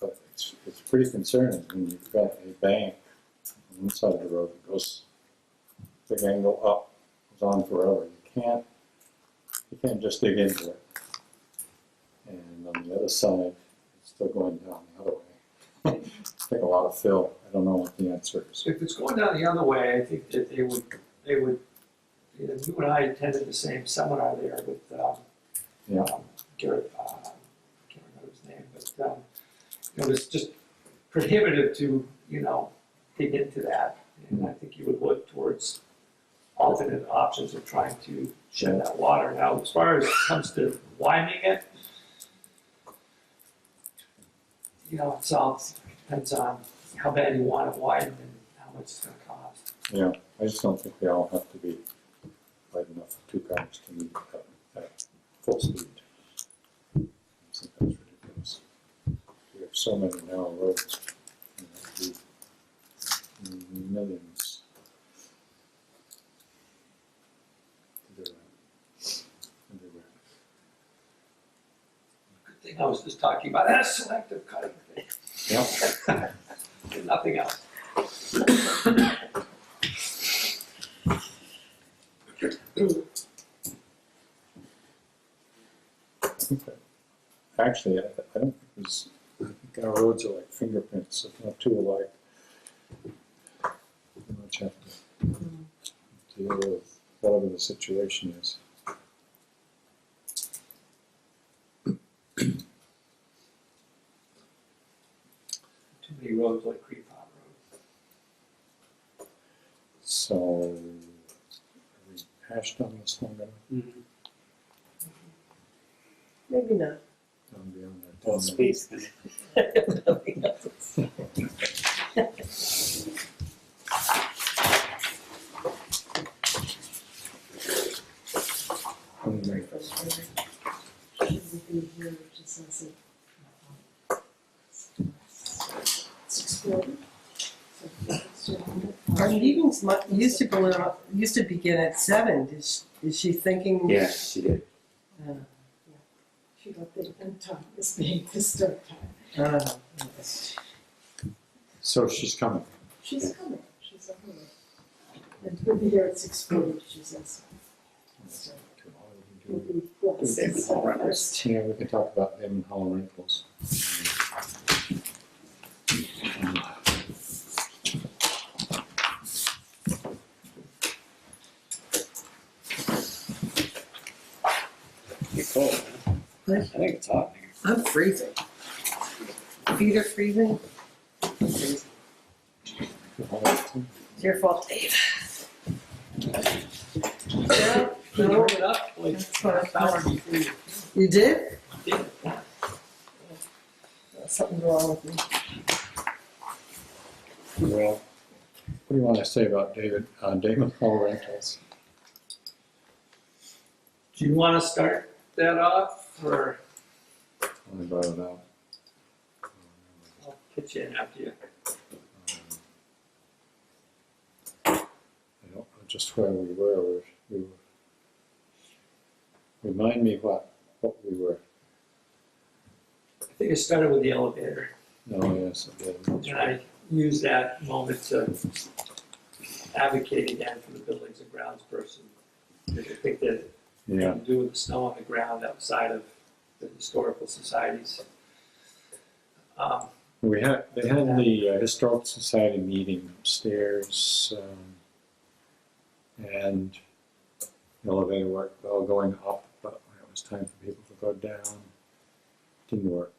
But it's pretty concerning when you've got a bank on one side of the road that goes, big angle up, goes on forever, you can't just dig into it. And on the other side, it's still going down the other way. Take a lot of fill. I don't know what the answer is. If it's going down the other way, I think that they would, you know, you and I attended the same seminar there with, Yeah. Garrett, I can't remember his name, but, it was just prohibitive to, you know, dig into that. And I think you would look towards alternate options of trying to shed that water. Now, as far as it comes to widening it, you know, it's all, depends on how bad you want it widened and how much it's gonna cost. Yeah, I just don't think they all have to be wide enough for two cars to move at full speed. I think that's ridiculous. We have so many narrow roads, you know, millions to do that everywhere. Good thing I was just talking about that selective cutting thing. Yeah. And nothing else. Actually, I don't think there's, I think our roads are like fingerprints, if not two alike. You much have to deal with whatever the situation is. Too many roads like Creek Pond Road. So, are we hashed on this one, Maybe not. down beyond our Well, 10 space. Nothing else. Very frustrating. Should we be here, which is says it. It's exploded. Our meetings used to begin at 7. Is she thinking? Yeah, she did. She got the end time as being the start time. So she's coming. She's coming, she's on her way. And we'll be here at 6:40, she says. So we'll be blessed. David Hall Rentals. Yeah, we can talk about them and Hall Rentals. It's cold, man. I think it's hot in here. I'm freezing. Feet are freezing. It's It's your fault, Dave. Yeah, you warmed it up like That's what I half hour before you You did? did. Something's wrong with me. Well, what do you want to say about Damon Hall Rentals? Do you wanna start that off, or I brought it out. I'll pitch in after you? I don't know just where we were. Remind me what we were. I think it started with the elevator, No, yes, it did. and I use that moment to advocate again for the buildings and grounds person. Because I think that Yeah, to do with the snow on the ground outside of the historical societies. they had the Historical Society meeting upstairs, and the elevator worked well going up, but when it was time for people to go down, didn't work.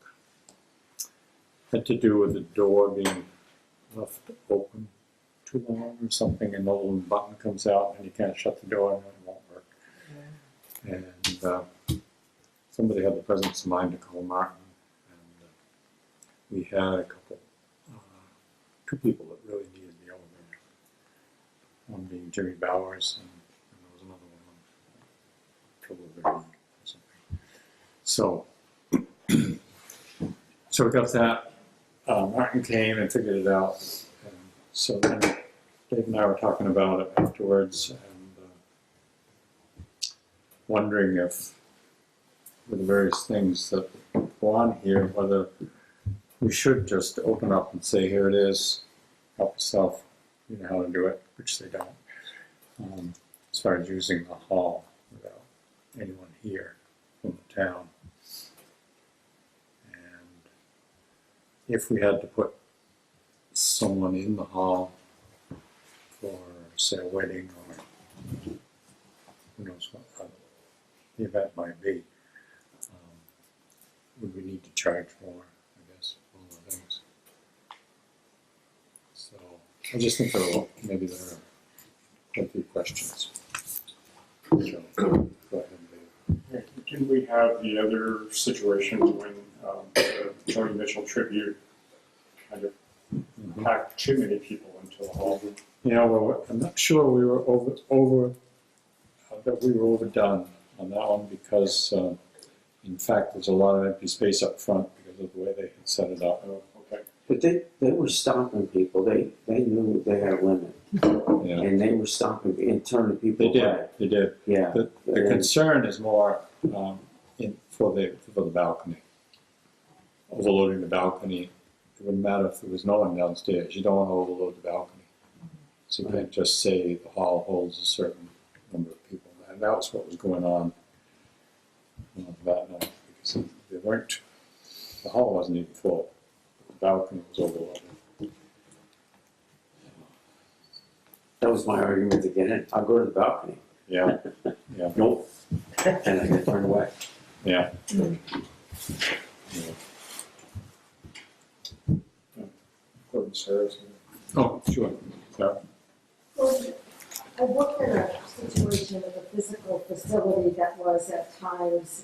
Had to do with the door being left open too long or something, and the little button comes out and you can't shut the door and it won't work. And somebody had the presence of mind to call Martin, and we had a couple, two people that really needed the elevator. One being Jimmy Bowers, and there was another one, trouble with their knee or something. So we got that. Martin came and figured it out. And so then Dave and I were talking about it afterwards, and wondering if, with the various things that go on here, whether we should just open up and say, here it is, help yourself, you know how to do it, which they don't. As far as using the hall without anyone here from the town. And if we had to put someone in the hall for, say, a wedding or who knows what the event might be, would we need to charge more, I guess, for all the things. So I just think maybe there are quite a few questions. So, go ahead, Dave. Can we have the other situations when the Joni Mitchell tribute kind of packed too many people into the hall? Yeah, well, I'm not sure we were that we were overdone on that one because, in fact, there's a lot of empty space up front because of the way they had set it up. Oh, okay. But they were stopping people, they knew they had a limit, Yeah, and they were stopping and turning people away. they did. Yeah. The concern is more for the balcony. Overloading the balcony, it wouldn't matter if there was no one downstairs. You don't want to overload the balcony. So you can't just say the hall holds a certain number of people. And that was what was going on that night. Because they weren't, the hall wasn't even full. The balcony was overloaded. That was my argument to get in, I'll go to the balcony. Yeah, yeah, Nope. And I get turned away. yeah. Gordon Sarah's. Oh, sure. Sarah? Well, I worked in a situation with a physical facility that was at times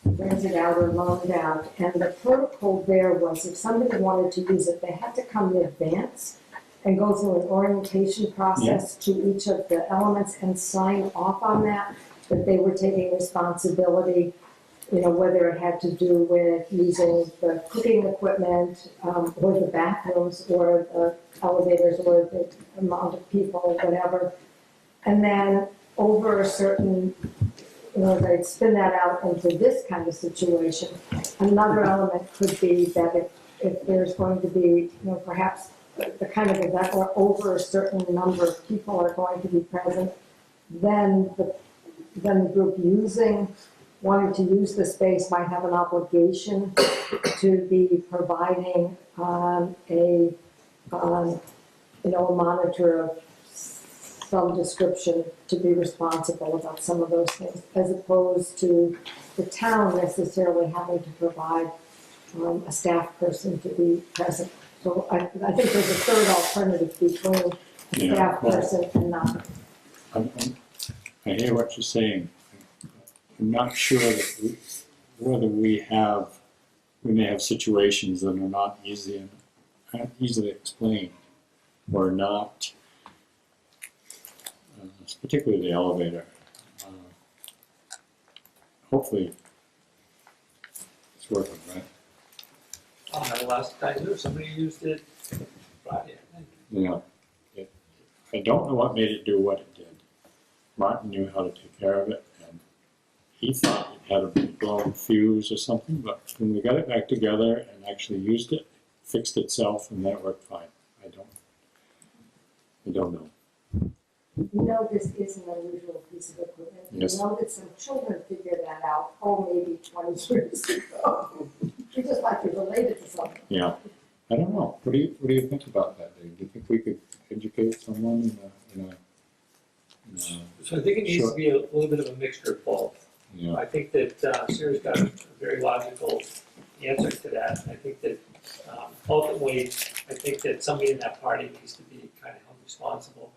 rented out or loaned out, and the protocol there was if somebody wanted to use it, they had to come in advance and go through an orientation process to each of the elements and sign off on that they were taking responsibility, you know, whether it had to do with using the cooking equipment, or the bathrooms, or the elevators, or the amount of people, whatever. And then over a certain, you know, they'd spin that out into this kind of situation. Another element could be that if there's going to be, you know, perhaps the kind of event where over a certain number of people are going to be present, then the group wanting to use the space might have an obligation to be providing a monitor of some description to be responsible about some of those things, as opposed to the town necessarily having to provide a staff person to be present. So I think there's a third alternative between a staff person and not. I hear what you're saying. I'm not sure that whether we may have situations that are not easily explained or not, particularly the elevator. Hopefully it's working, right? Last time there, somebody used it Friday, I think. Yeah. I don't know what made it do what it did. Martin knew how to take care of it, and he thought it had a blown fuse or something, but when we got it back together and actually used it, fixed itself and that worked fine. I don't know. You know this is an unusual piece of equipment. You Yes. know that some children figured that out, maybe 20 years ago. You just like to relate it to something. Yeah, I don't know. What do you think about that, Dave? Do you think we could educate someone in a So I think it needs to be a little bit of a mixture of both. you know, I think that Sarah's got a very logical answer to that. I think that ultimately, I think that somebody in that party needs to be kind of held responsible.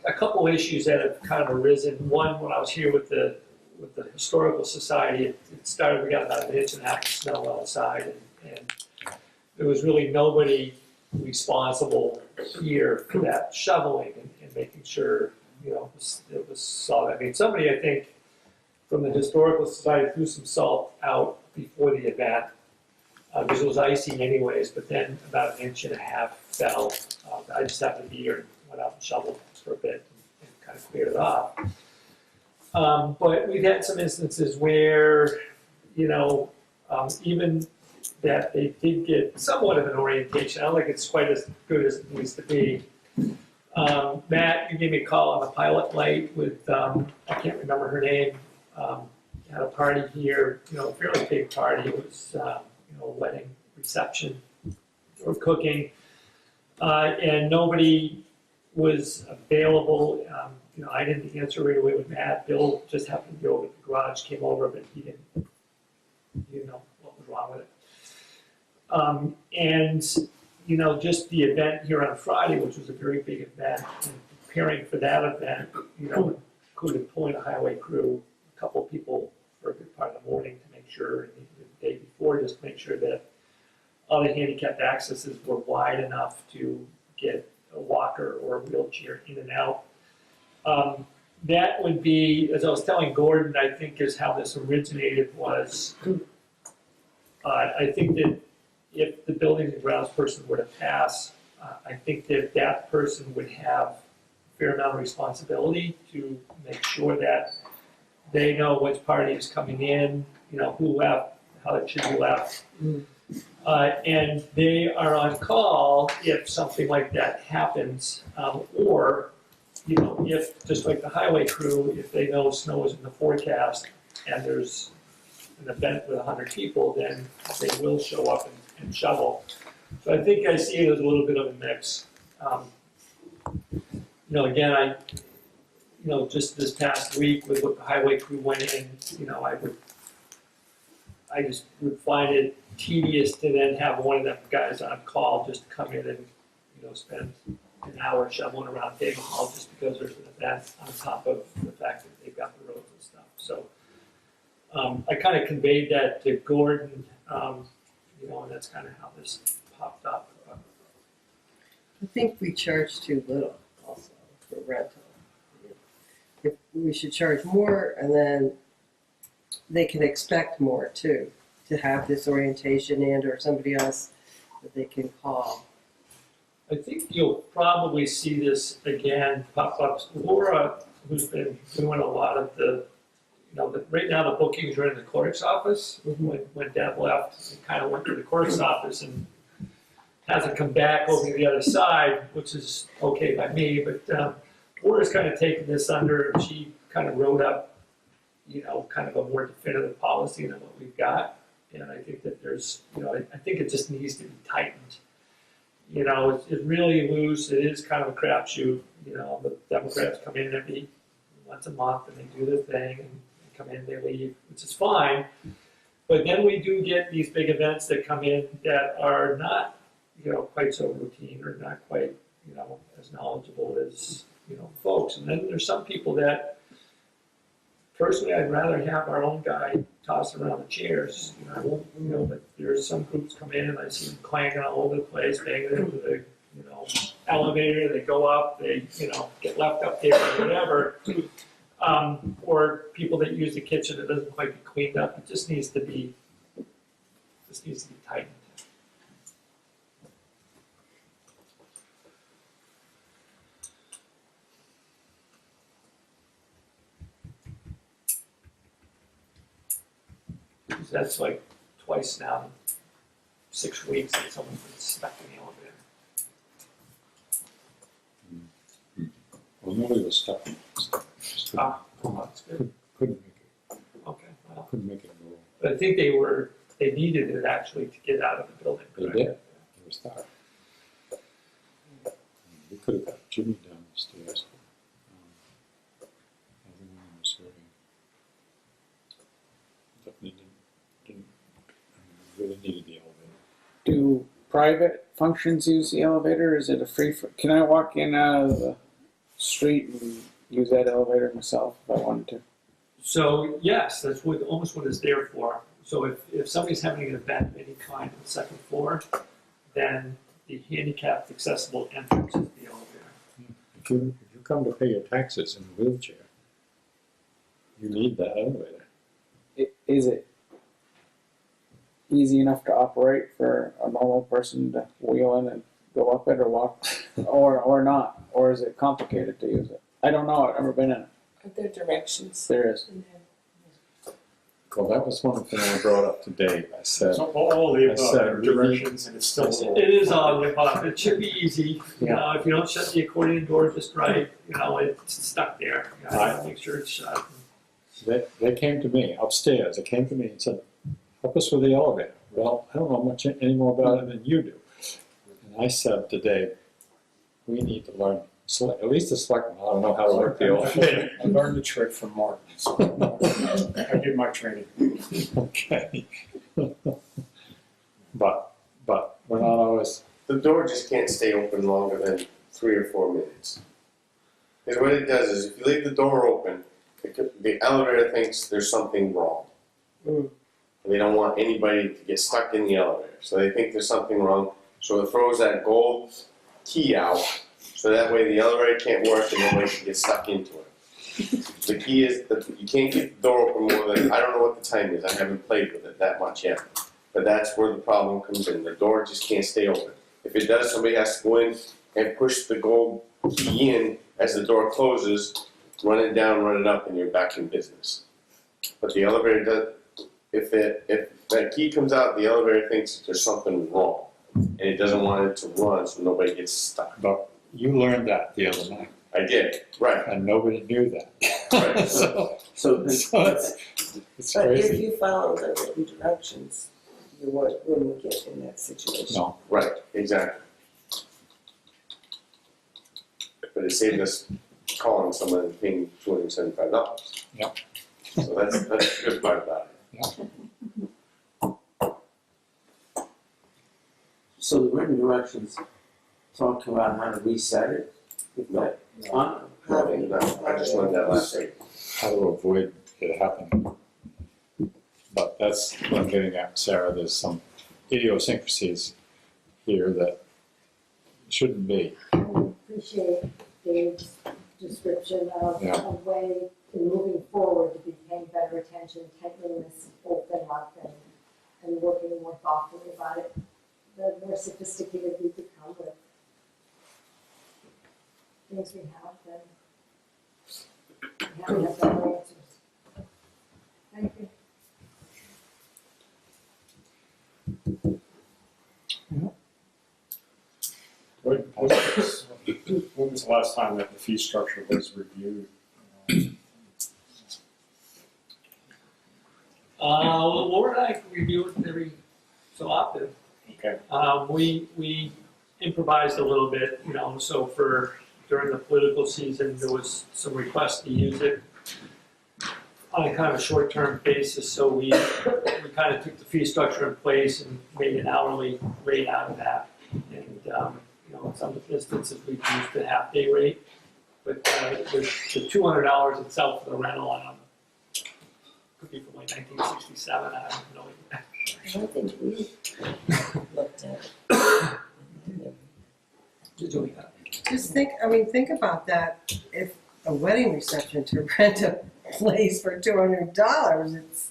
A couple issues that have kind of arisen. One, when I was here with the Historical Society, it started, we got about an inch and a half of snow outside, and there was really nobody responsible here for that shoveling and making sure, it was solid. I mean, somebody, I think, from the Historical Society threw some salt out before the event, because it was icy anyways, but then about an inch and a half fell. I just happened to be here and went out and shoveled for a bit and kind of cleared it off. But we've had some instances where, even that they did get somewhat of an orientation. I don't think it's quite as good as it needs to be. Matt, you gave me a call on the pilot light with, I can't remember her name, had a party here, a fairly big party. It was, a wedding reception or cooking, and nobody was available. I didn't answer right away with Matt. Bill just happened to go over to the garage, came over, but he didn't know what was wrong with it. And just the event here on Friday, which was a very big event, and preparing for that event, included pulling a highway crew, a couple of people for a good part of the morning to make sure, and the day before, just to make sure that all the handicapped accesses were wide enough to get a walker or a wheelchair in and out. That would be, as I was telling Gordon, I think is how this originated was, I think that if the buildings and grounds person were to pass, I think that that person would have a fair amount of responsibility to make sure that they know which party is coming in, who left, how it should be left. And they are on call if something like that happens, or, if, just like the highway crew, if they know snow is in the forecast and there's an event with 100 people, then they will show up and shovel. So I think I see it as a little bit of a mix. Again, just this past week with what the highway crew went in, I just would find it tedious to then have one of them guys on call just to come in and, spend an hour shoveling around David Hall just because there's an event on top of the fact that they've got the roads and stuff. So I kind of conveyed that to Gordon, and that's kind of how this popped up. I think we charge too little also for rental. If we should charge more, and then they can expect more too, to have this orientation and or somebody else that they can call. I think you'll probably see this again pop up. Laura, who's been doing a lot of right now the bookings are in the clerk's office. When Deb left, it kind of went to the clerk's office and hasn't come back over to the other side, which is okay by me. But Laura's kind of taken this under, and she kind of wrote up, kind of a more definitive policy than what we've got. And I think that there's, I think it just needs to be tightened. It's really loose. It is kind of a crapshoot. The Democrats come in every once a month and they do their thing and they come in, they leave, which is fine. But then we do get these big events that come in that are not, quite so routine or not quite, as knowledgeable as, folks. And then there's some people that, personally, I'd rather have our own guy toss around the chairs. But there's some groups come in and I see them clanging all over the place, banging into the, elevator. They go up, they, get left up there or whatever. Or people that use the kitchen that doesn't quite get cleaned up. It just needs to be tightened. That's like twice now in 6 weeks that someone's been stuck in the elevator. Well, nobody was stuck. Just couldn't, That's good. couldn't make it, Okay, well, couldn't make it go. but I think they needed it actually to get out of the building. They correct? did. They were stuck. We could have got Jimmy down the stairs, but other one was hurting. Definitely didn't, really needed the elevator. Do private functions use the elevator? Is it a free, can I walk in out of the street and use that elevator myself if I wanted to? So yes, that's almost what it's there for. So if somebody's having an event of any kind on the second floor, then the handicapped accessible entrance is the elevator. If you come to pay your taxes in a wheelchair, you need that elevator. Is it easy enough to operate for a normal person to wheel in and go up it or walk, or not? Or is it complicated to use it? I don't know, I've never been in it. Are there directions? There is. Well, that was one thing I brought up to Dave. I said, So all the I above, said, there are directions, and it's still a little. It is all the above. It should be easy. You Yeah. know, if you don't shut the accordion door just right, you know, it's stuck there. You gotta make sure it's shut. they came to me upstairs. They came to me and said, help us with the elevator. Well, I don't know much any more about it than you do. And I said to Dave, we need to learn, at least the selectmen, I don't know how to work the elevator. I learned the trick from Martin, so I did my training. Okay. But we're not always, The door just can't stay open longer than 3 or 4 minutes. Because what it does is, if you leave the door open, the elevator thinks there's something wrong. Mm. And they don't want anybody to get stuck in the elevator. So they think there's something wrong, so it throws that gold key out, so that way the elevator can't work and nobody can get stuck into it. The key is that you can't keep the door open more than, I don't know what the time is, I haven't played with it that much yet. But that's where the problem comes in, the door just can't stay open. If it does, somebody has to go in and push the gold key in as the door closes, run it down, run it up, and you're back in business. But the elevator does, if that key comes out, the elevator thinks there's something wrong. And it doesn't want it to run so nobody gets stuck. but you learned that the other night, I did, right. and nobody knew that. Right. So So it's But if crazy. you follow the written directions, you wouldn't get in that situation. No, Right, exactly. But it saved us calling someone and paying $275. Yep. So that's the good part about it. So the written directions talk about how to reset it? If that, huh? I just learned that last week. how to avoid it happening. But that's what I'm getting at, Sarah. There's some idiosyncrasies here that shouldn't be. Appreciate Dave's description of Yeah. a way in moving forward to be paying better attention, tightening this whole thing up and working more thoughtfully about it. The more sophisticated we become with things we have, then we have better answers. Thank you. When was the last time that the fee structure was reviewed? Well, Laura and I review it every so often. Okay. We improvised a little bit, you know, so during the political season, there was some requests to use it on a kind of a short-term basis, so we kind of took the fee structure in place and made an hourly rate out of that. And, you know, in some instances, we've used the half-day rate, but the $200 itself for the rental, could be from like 1967, I don't know. I don't think we looked at it. Just doing that. Just think about that. If a wedding reception to rent a place for $200,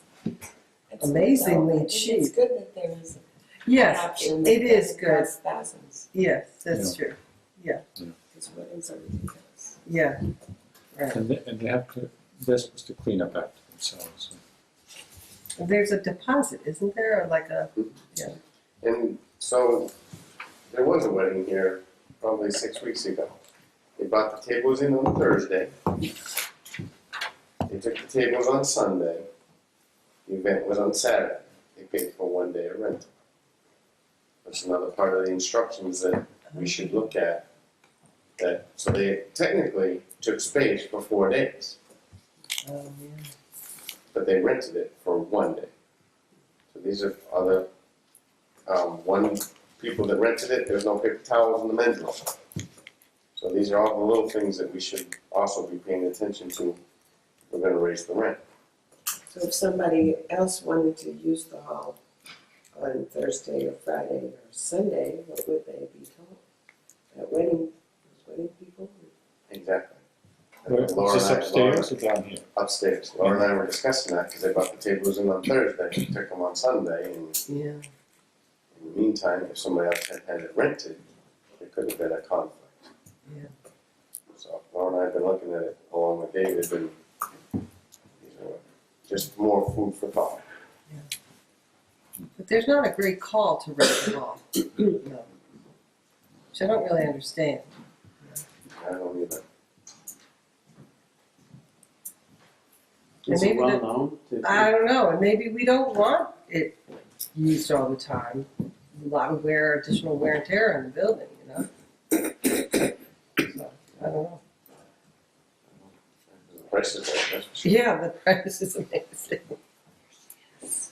it's amazingly It's cheap. good that there is an Yes, option. it is that good. costs thousands, Yes, that's true. because weddings are ridiculous. Yeah, right. And they have to, they're supposed to clean up after themselves. There's a deposit, isn't there, or like a, And so, there was a wedding here probably 6 weeks ago. They brought the tables in on Thursday. They took the tables on Sunday. The event was on Saturday. They paid for 1 day of rental. That's another part of the instructions that we should look at. That, so they technically took space for 4 days, but they rented it for 1 day. So these are other, one, people that rented it, there's no paper towels in the men's room. So these are all the little things that we should also be paying attention to if we're gonna raise the rent. So if somebody else wanted to use the hall on Thursday or Friday or Sunday, what would they be told? At wedding people? Exactly. Is this upstairs or down here? Upstairs. Laura and I were discussing that because they brought the tables in on Thursday, and took them on Sunday, and yeah. in the meantime, if somebody else had it rented, there could have been a conflict. Yeah. So Laura and I have been looking at it along with David, and these are just more food for thought. But there's not a great call to rent the hall. No. Which I don't really understand. I don't either. And Is it maybe well the- known? I don't know, and maybe we don't want it used all the time. A lot of additional wear and tear in the building, you know? So, I don't know. The price is right, that's for sure. Yeah, the price is amazing. This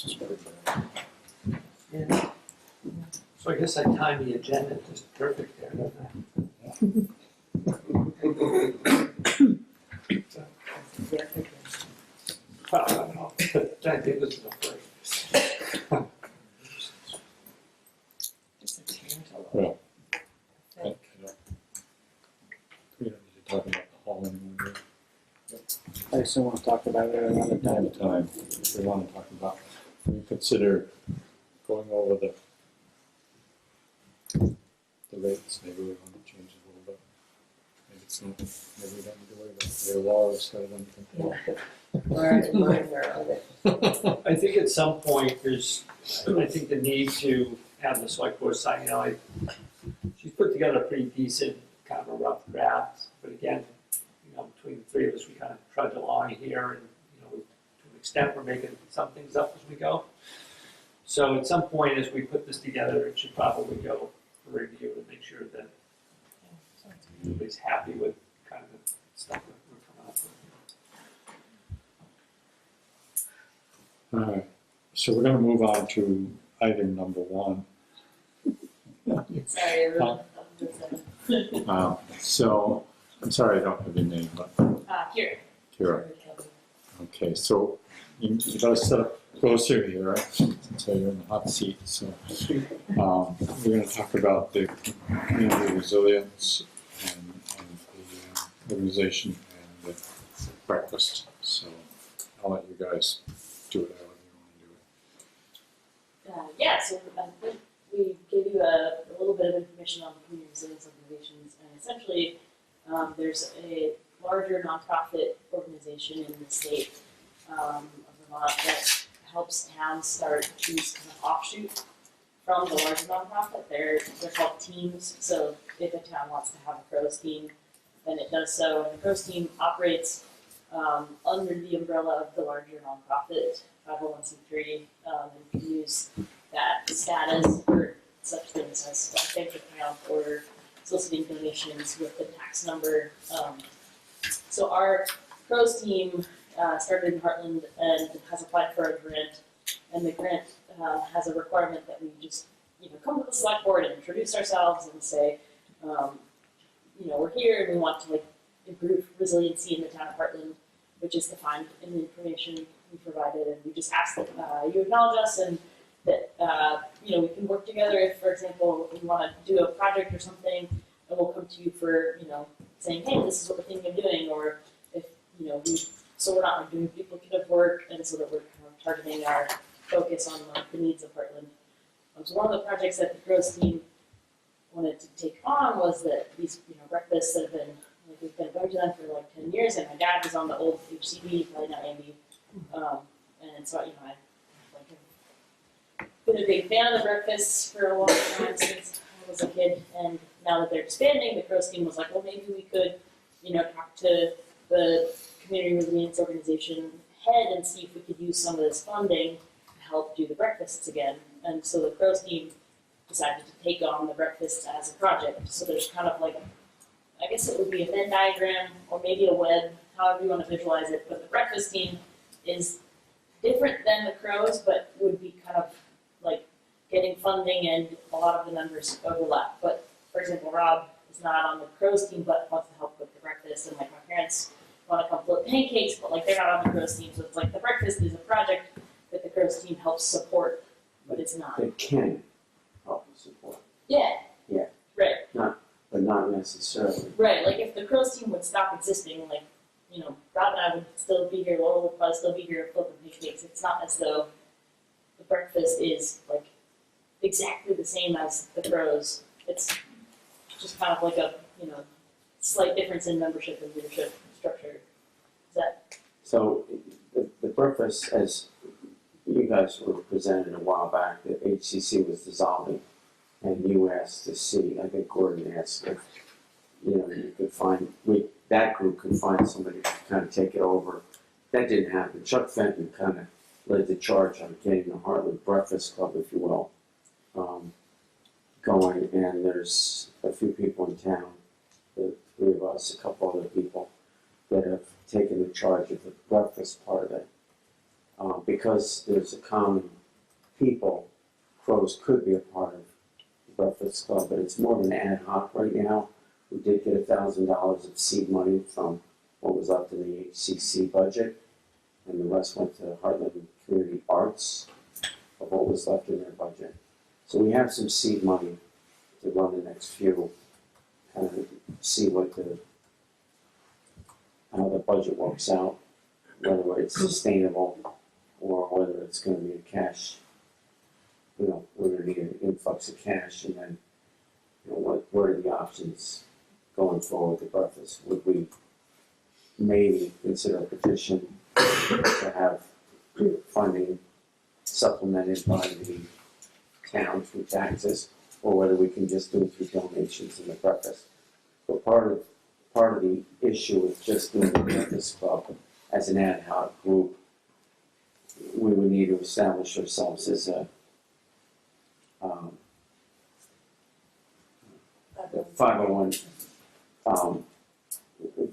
is pretty bad. Yeah. So I guess I timed the agenda just perfect there, didn't I? I don't know, I think this is the first. Just a tangent. Well, I don't, we don't need to talk about the hall anymore. I just want to talk about it another Time time. to time, if we want to talk about, we consider going over the rates, maybe we want to change it a little bit. Maybe it's not, maybe we don't need to worry about it. Their law is better than anything. Or in mind where of it. I think at some point, I think the need to have the select board sign, she's put together a pretty decent, kind of a rough draft, but again, between the three of us, we kind of trudge along here, and, to an extent, we're making some things up as we go. So at some point, as we put this together, it should probably go for review to make sure that everybody's happy with kind of the stuff that we're coming up with. All right, so we're gonna move on to item number 1. Sorry, everyone. So, I'm sorry I don't have your name, but Here. Kira. Okay, so you gotta set up closer here, right? So you're in the hot seat, so. We're gonna talk about the community resilience and the organization and the breakfast. So I'll let you guys do it however you wanna do it. Yeah, so I think we gave you a little bit of information on the community resilience organizations, and essentially, there's a larger nonprofit organization in the state of Vermont that helps towns start these kind of offshoot from the larger nonprofit. They're called teams, so if a town wants to have a pros team, then it does so, and the pros team operates under the umbrella of the larger nonprofit, 501c3, and can use that status for such things as a bank account or soliciting donations with the tax number. So our pros team started in Heartland and has applied for a grant, and the grant has a requirement that we just come to the select board and introduce ourselves and say, we're here and we want to improve resiliency in the town of Heartland, which is defined in the information we provided, and we just ask that you acknowledge us and that we can work together if, for example, we want to do a project or something, and we'll come to you for saying, hey, this is what we're thinking of doing, or if so we're not doing duplicative work, and so that we're kind of targeting our focus on the needs of Heartland. So one of the projects that the Gross team wanted to take on was that these breakfasts that have been like we've been going to them for like 10 years, and my dad was on the old HCB, probably not Andy. And so, you know, I've been a big fan of the breakfasts for a long time since I was a kid, and now that they're expanding, the Crows team was like, well, maybe we could, you know, talk to the community resilience organization head and see if we could use some of this funding to help do the breakfasts again. And so the Crows team decided to take on the breakfasts as a project. So there's kind of like, I guess it would be a Venn diagram or maybe a web, however you want to visualize it. But the breakfast team is different than the Crows, but would be kind of like getting funding, and a lot of the members overlap. But for example, Rob is not on the Crows team, but wants to help with the breakfast, and like my parents want to come flip pancakes, but like they're not on the Crows team. So it's like the breakfast is a project that the Crows team helps support, but it's not. They can help and support, Yeah. Yeah. Right. but not necessarily. Right. Like if the Crows team would stop existing, like, you know, Rob and I would still be here, Laurel would probably still be here flipping pancakes. It's not as though the breakfast is like exactly the same as the Crows. It's just kind of like a, you know, slight difference in membership and leadership structure. Is that? So the breakfast, as you guys were presented a while back, that HCC was dissolving, and you asked to see, I think Gordon asked if, you know, you could find, that group could find somebody to kind of take it over. That didn't happen. Chuck Fenton kind of led the charge on getting the Heartland Breakfast Club, if you will, going, and there's a few people in town, the three of us, a couple other people, that have taken the charge of the breakfast part of it. Because there's a common people, Crows could be a part of the Breakfast Club, but it's more of an ad hoc right now. We did get $1,000 of seed money from what was left in the HCC budget, and the rest went to Heartland Community Arts of what was left in their budget. So we have some seed money to run the next few, kind of see what how the budget works out, whether it's sustainable or whether it's going to be a cash, you know, we're going to need an influx of cash, and then, you know, what are the options going forward with the breakfast? Would we maybe consider a petition to have funding supplemented by the town through taxes, or whether we can just do it through donations in the breakfast? But part of the issue with just doing the breakfast club as an ad hoc group, we would need to establish ourselves as a 501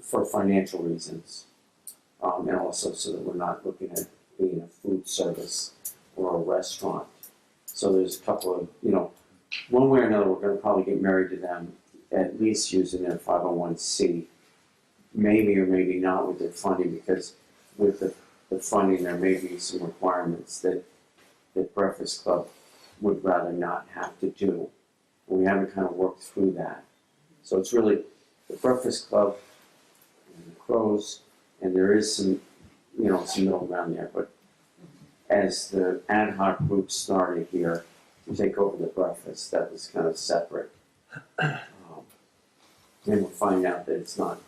for financial reasons, and also so that we're not looking at being a food service or a restaurant. So there's a couple of, you know, one way or another, we're going to probably get married to them, at least using their 501c, maybe or maybe not with their funding, because with the funding there may be some requirements that Breakfast Club would rather not have to do. We haven't kind of worked through that. So it's really the Breakfast Club and the Crows, and there is some, you know, some middle ground there, but as the ad hoc group started here to take over the breakfast, that was kind of separate. And we'll find out that it's not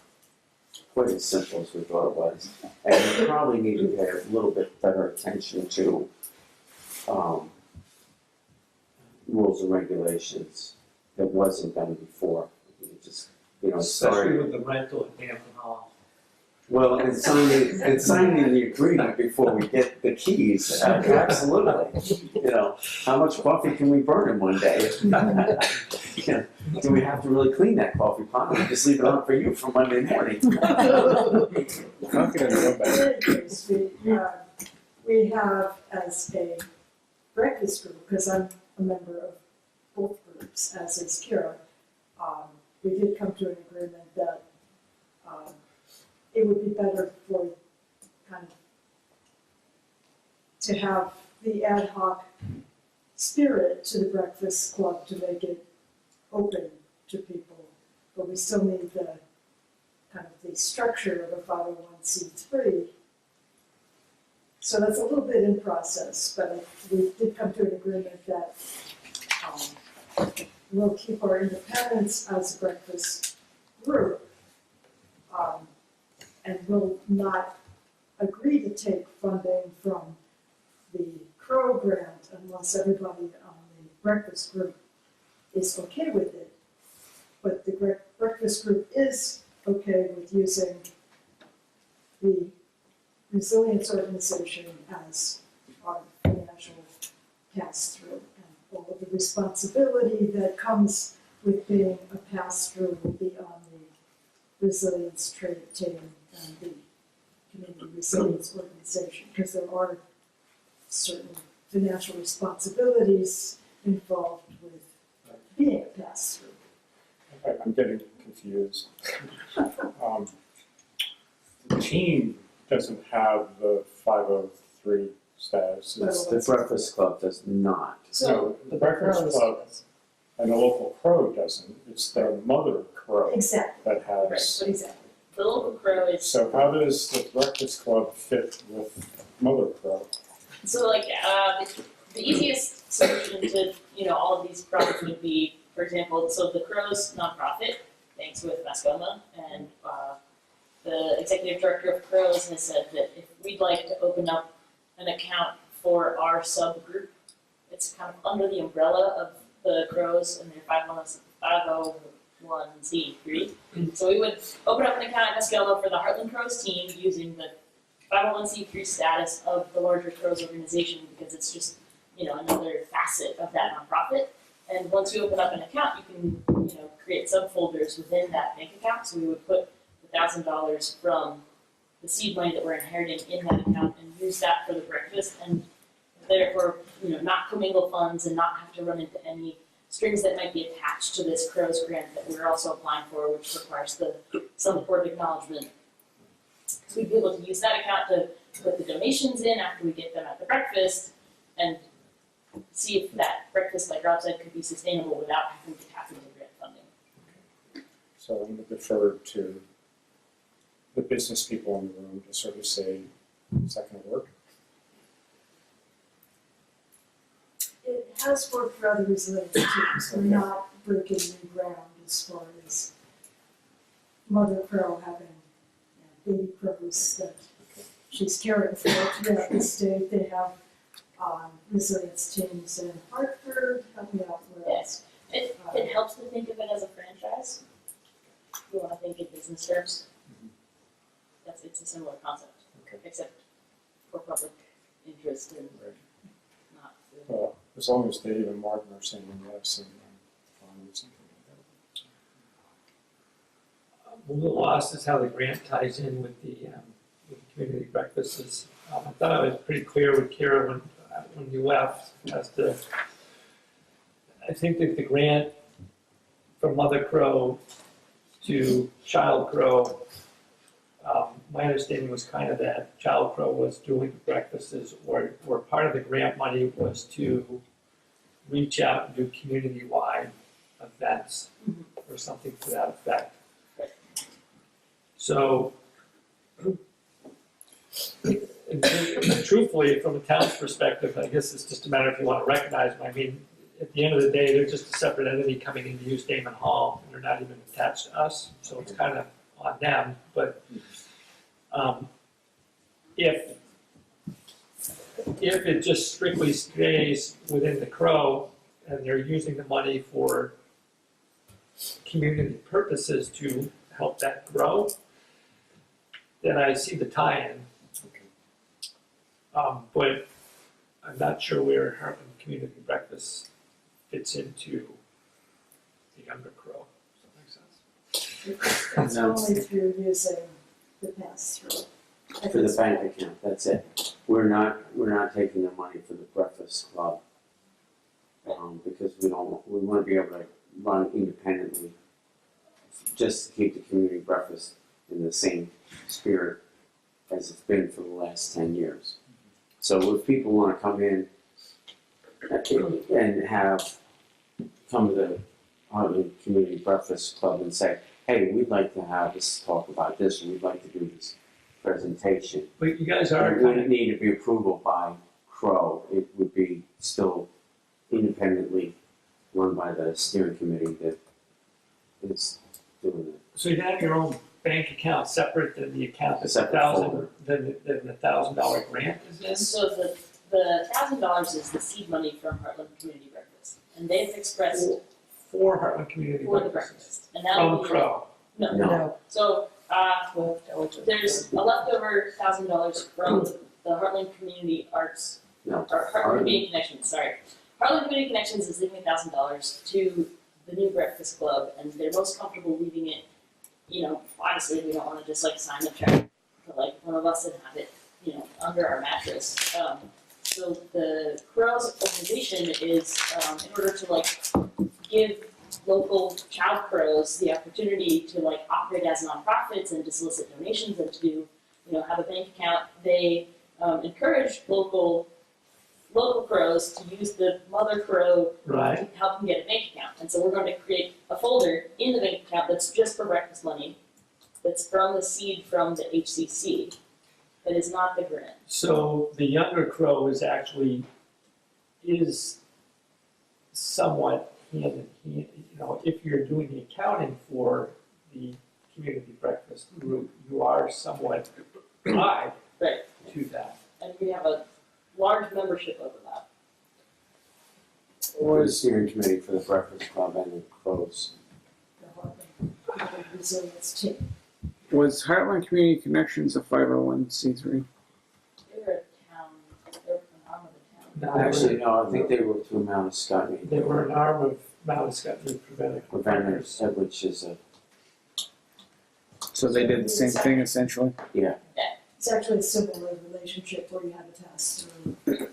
quite as simple as we thought it was. And we probably need to pay a little bit better attention to rules and regulations that wasn't done before. It just, you know, Especially started. with the rental at Hampton Hall. Well, and signing the agreement before we get the keys, absolutely. You know, how much coffee can we burn in one day? You know, do we have to really clean that coffee pot, or just leave it on for you for Monday morning? Coffee doesn't go bad. In any case, we have as a breakfast group, because I'm a member of both groups, as is Kira, we did come to an agreement that it would be better for kind of to have the ad hoc spirit to the breakfast club to make it open to people, but we still need the kind of the structure of a 501c3. So that's a little bit in process, but we did come to an agreement that we'll keep our independence as a breakfast group, and will not agree to take funding from the Crow grant unless everybody on the breakfast group is okay with it. But the breakfast group is okay with using the resilience organization as our financial pass-through. And all of the responsibility that comes with being a pass-through will be on the resilience trade team and the community resilience organization, because there are certain financial responsibilities involved with being a pass-through. I'm getting confused. The team doesn't have the 503 status. It's The Breakfast Club does not. So the Breakfast Crows. Club and the local Crow doesn't. It's their mother Crow Exactly, that has. exactly. The local Crow is, So how does the Breakfast Club fit with Mother Crow? so like, the easiest solution to, all of these problems would be, for example, so the Crow's nonprofit, thanks with Mascoma, and, the executive director of Crows has said that if we'd like to open up an account for our subgroup, it's kind of under the umbrella of the Crows and their 501c3. So we would open up an account at Mascoma for the Heartland Crows team using the 501c3 status of the larger Crows organization, because it's just, another facet of that nonprofit. And once we open up an account, you can, create subfolders within that bank account. So we would put $1,000 from the seed money that we're inheriting in that account and use that for the breakfast, and therefore, not commingle funds and not have to run into any strings that might be attached to this Crows grant that we're also applying for, which requires the Selectboard acknowledgement. So we'd be able to use that account to put the donations in after we get them at the breakfast and see if that breakfast, like Rob said, could be sustainable without having to tap into grant funding. So I'm going to defer to the business people in the room to sort of say, is that going to work? It has worked for other resilience teams. We're not breaking new ground as far as Mother Crow having baby crows that she's caring for throughout the state. They have resilience teams in Hartford, helping out with. Yes, it helps to think of it as a franchise. If you want to think in business terms. It's a similar concept, Okay. except for public interest and Right. not. Well, as long as Dave and Martin are saying yes, and I'm fine with something like that. A little lost is how the grant ties in with the community breakfasts. I thought I was pretty clear with Kira when you left as to, I think that the grant from Mother Crow to Child Crow, my understanding was kind of that Child Crow was doing the breakfasts, or part of the grant money was to reach out and do community-wide events or something to that effect. So, and truthfully, from a town's perspective, I guess it's just a matter if you want to recognize them. I mean, at the end of the day, they're just a separate entity coming in to use Damon Hall, and they're not even attached to us, so it's kind of on them. But if it just strictly stays within the Crow, and they're using the money for community purposes to help that grow, then I see the tie-in. But I'm not sure where Heartland Community Breakfast fits into the younger Crow. Does that make sense? It's only through using the pass-through. For the bank account, that's it. We're not taking the money for the Breakfast Club. Because we want to be able to run independently, just to keep the community breakfast in the same spirit as it's been for the last 10 years. So if people want to come in and come to the Heartland Community Breakfast Club and say, hey, we'd like to have us talk about this, or we'd like to do this presentation. But you guys are It wouldn't need to be approval by Crow. It would be still independently run by the steering committee that is doing it. so you have your own bank account separate than the account that Separate folder. than the $1,000 grant is in? So the $1,000 is the seed money from Heartland Community Breakfast, and they've expressed For Heartland Community for the Breakfast. breakfast, and that will From be. Crow. No, No. so, there's a leftover $1,000 from the Heartland Community Arts, No. or Heartland Community Connections, sorry. Heartland Community Connections is leaving $1,000 to the new breakfast club, and they're most comfortable leaving it, you know, honestly, we don't wanna just like sign the check to like one of us and have it, you know, under our mattress. So the Crows organization is, in order to like give local child crows the opportunity to like operate as nonprofits and to solicit donations and to do, you know, have a bank account, they encourage local crows to use the mother crow Right. to help them get a bank account. And so we're going to create a folder in the bank account that's just for breakfast money, that's from the seed from the HCC, that is not the grant. So the younger crow is somewhat hand in hand, you know, if you're doing the accounting for the community breakfast group, you are somewhat tied Right. to that. And we have a large membership over that. Or the steering committee for the Breakfast Club and the Crows. The Heartland Resilience Team. Was Heartland Community Connections a 501c3? They're a town, they're an arm of the town. Now, Actually, no, I think they were through Mount Scottney. they were an arm of Mount Scottney Preventive. Preventers, which is a, So they did the same thing essentially? It's actually a similar relationship where you have a test or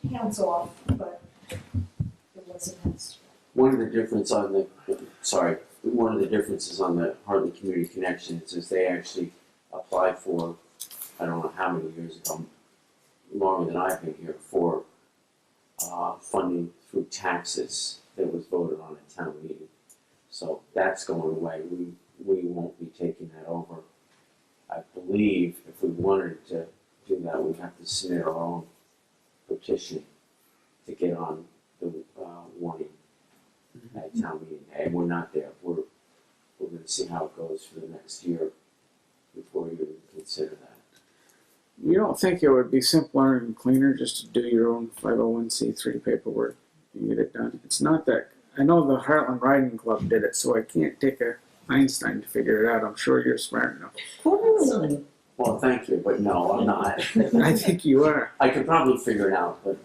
hands off, but it wasn't hands. one of the differences on the Heartland Community Connections is they actually applied for, I don't know how many years ago, longer than I've been here, for funding through taxes that was voted on at town meeting. So that's going away. We won't be taking that over. I believe if we wanted to do that, we'd have to submit our own petition to get on the warning at town meeting. And we're not there. We're gonna see how it goes for the next year before we even consider that. You don't think it would be simpler and cleaner just to do your own 501c3 paperwork and get it done? It's not that, I know the Heartland Riding Club did it, so I can't take a Einstein to figure it out. I'm sure you're smart enough. Well, thank you, but no, I'm not. I think you are. I could probably figure it out, but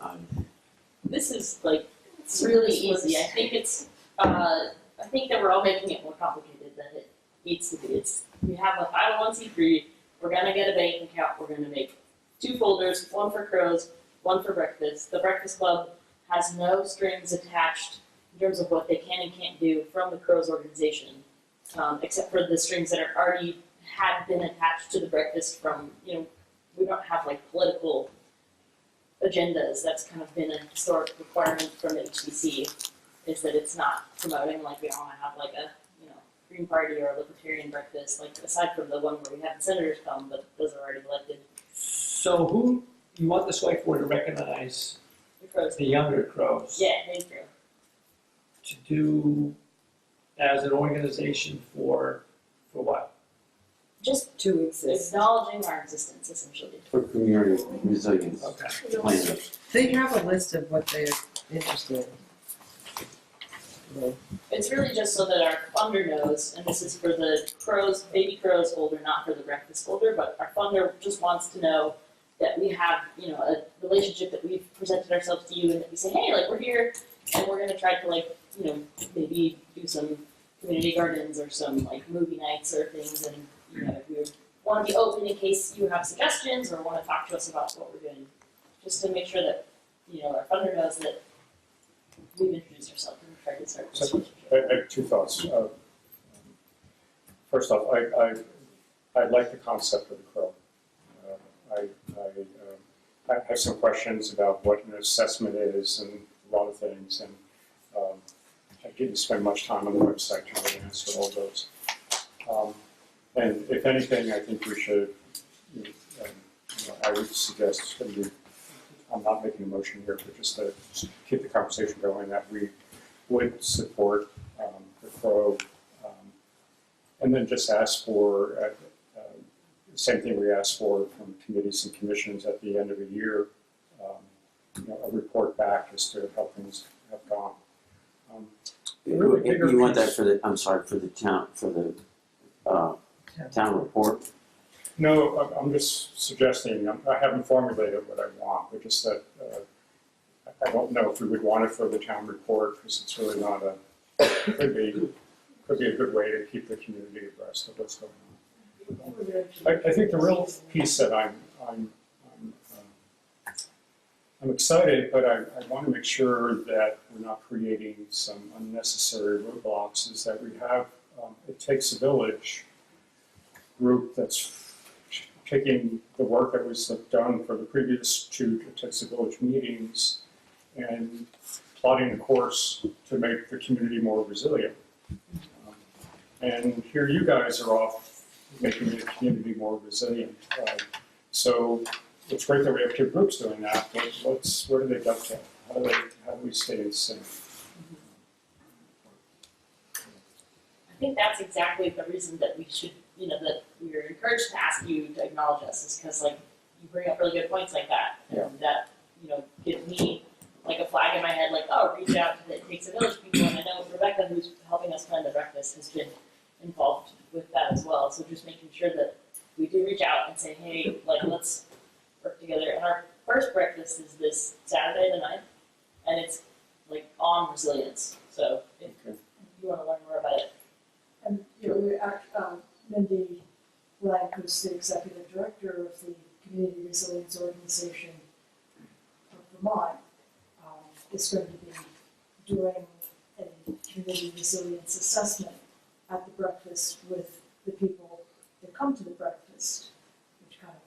This is like, it's really easy. I think it's, I think that we're all making it more complicated than it needs to be. It's, we have a 501c3, we're gonna get a bank account, we're gonna make 2 folders, one for crows, one for breakfast. The Breakfast Club has no strings attached in terms of what they can and can't do from the Crows organization, except for the strings that are already had been attached to the breakfast from, you know, we don't have like political agendas. That's kind of been a historic requirement from the HCC, is that it's not promoting like we don't want to have like a, you know, Green Party or a Libertarian breakfast, like aside from the one where we have the senators come, but those are already elected. So who, you want the select board to recognize The Crows. the younger crows? Yeah, thank you. To do as an organization for what? Just To exist. acknowledging our existence, essentially. for community resilience Okay. plan. They have a list of what they're interested in. It's really just so that our funder knows, and this is for the crows, baby crows folder, not for the breakfast folder, but our funder just wants to know that we have, you know, a relationship, that we've presented ourselves to you, and that we say, hey, like, we're here, and we're gonna try to, like, you know, maybe do some community gardens or some, like, movie nights or things, and, you know, if you wanna be open in case you have suggestions or wanna talk to us about what we're doing, just to make sure that, you know, our funder knows that we've introduced ourselves and tried to start this So, relationship. I have 2 thoughts. First off, I like the concept of the crow. I have some questions about what an assessment is and a lot of things, and I didn't spend much time on the website to really answer all those. And if anything, I think we should, I would suggest that I'm not making a motion here, but just to keep the conversation going, that we would support the Crow And then just ask for, same thing we ask for from committees and commissions at the end of the year, a report back as to how things have gone. Really bigger You want that piece- for the, I'm sorry, for the town, town report? No, I'm just suggesting, I haven't formulated what I want, but just that, I don't know if we would want it for the town report, because it's really not could be a good way to keep the community abreast of what's going on. I think the real piece that I'm excited, but I want to make sure that we're not creating some unnecessary roadblocks, is that we have, It Takes a Village group that's taking the work that was done for the previous two It Takes a Village meetings and plotting a course to make the community more resilient. And here you guys are off making the community more resilient. So it's great that we have two groups doing that, but where do they dovetail? How do we stay in sync? I think that's exactly the reason that we should, that we're encouraged to ask you to acknowledge us, is because like you bring up really good points like that, and that give me like a flag in my head, like, oh, reach out to the It Takes a Village people, and I know Rebecca, who's helping us plan the breakfast, has been involved with that as well. So just making sure that we do reach out and say, hey, like let's work together. And our first breakfast is this Saturday the 9th, and it's like on resilience. So if you want to learn more about it. And, Mindy Blank, who's the executive director of the Community Resilience Organization of Vermont, is going to be doing a community resilience assessment at the breakfast with the people that come to the breakfast, which kind of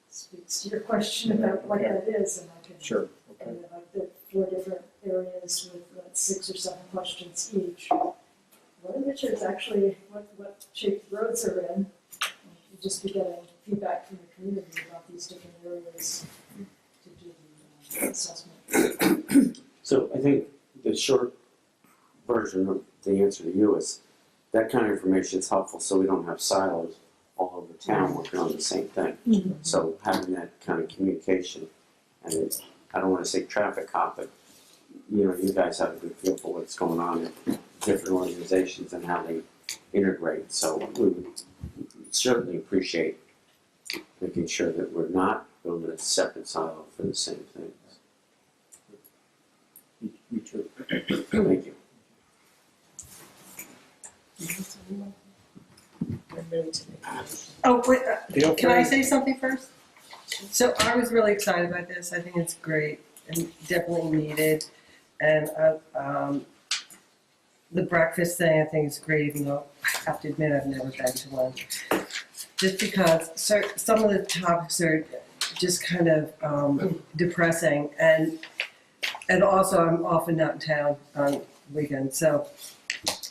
speaks to your question about what that is, and I can. Sure. And like the 4 different areas with 6 or 7 questions each. What are the shapes actually, what shape the roads are in? You just be getting feedback from the community about these different areas to do the assessment. So I think the short version of the answer to you is that kind of information is helpful, so we don't have silos all over town working on the same thing. So having that kind of communication, and I don't want to say traffic cop, but you guys have a good feel for what's going on in different organizations and how they integrate. So we would certainly appreciate making sure that we're not building a separate silo for the same things. Me too. Thank you. Oh, wait, can I say something first? So I was really excited about this. I think it's great and definitely needed. And the breakfast thing I think is great, even though I have to admit I've never been to one. Just because some of the topics are just kind of depressing, and also I'm often not in town on weekends. So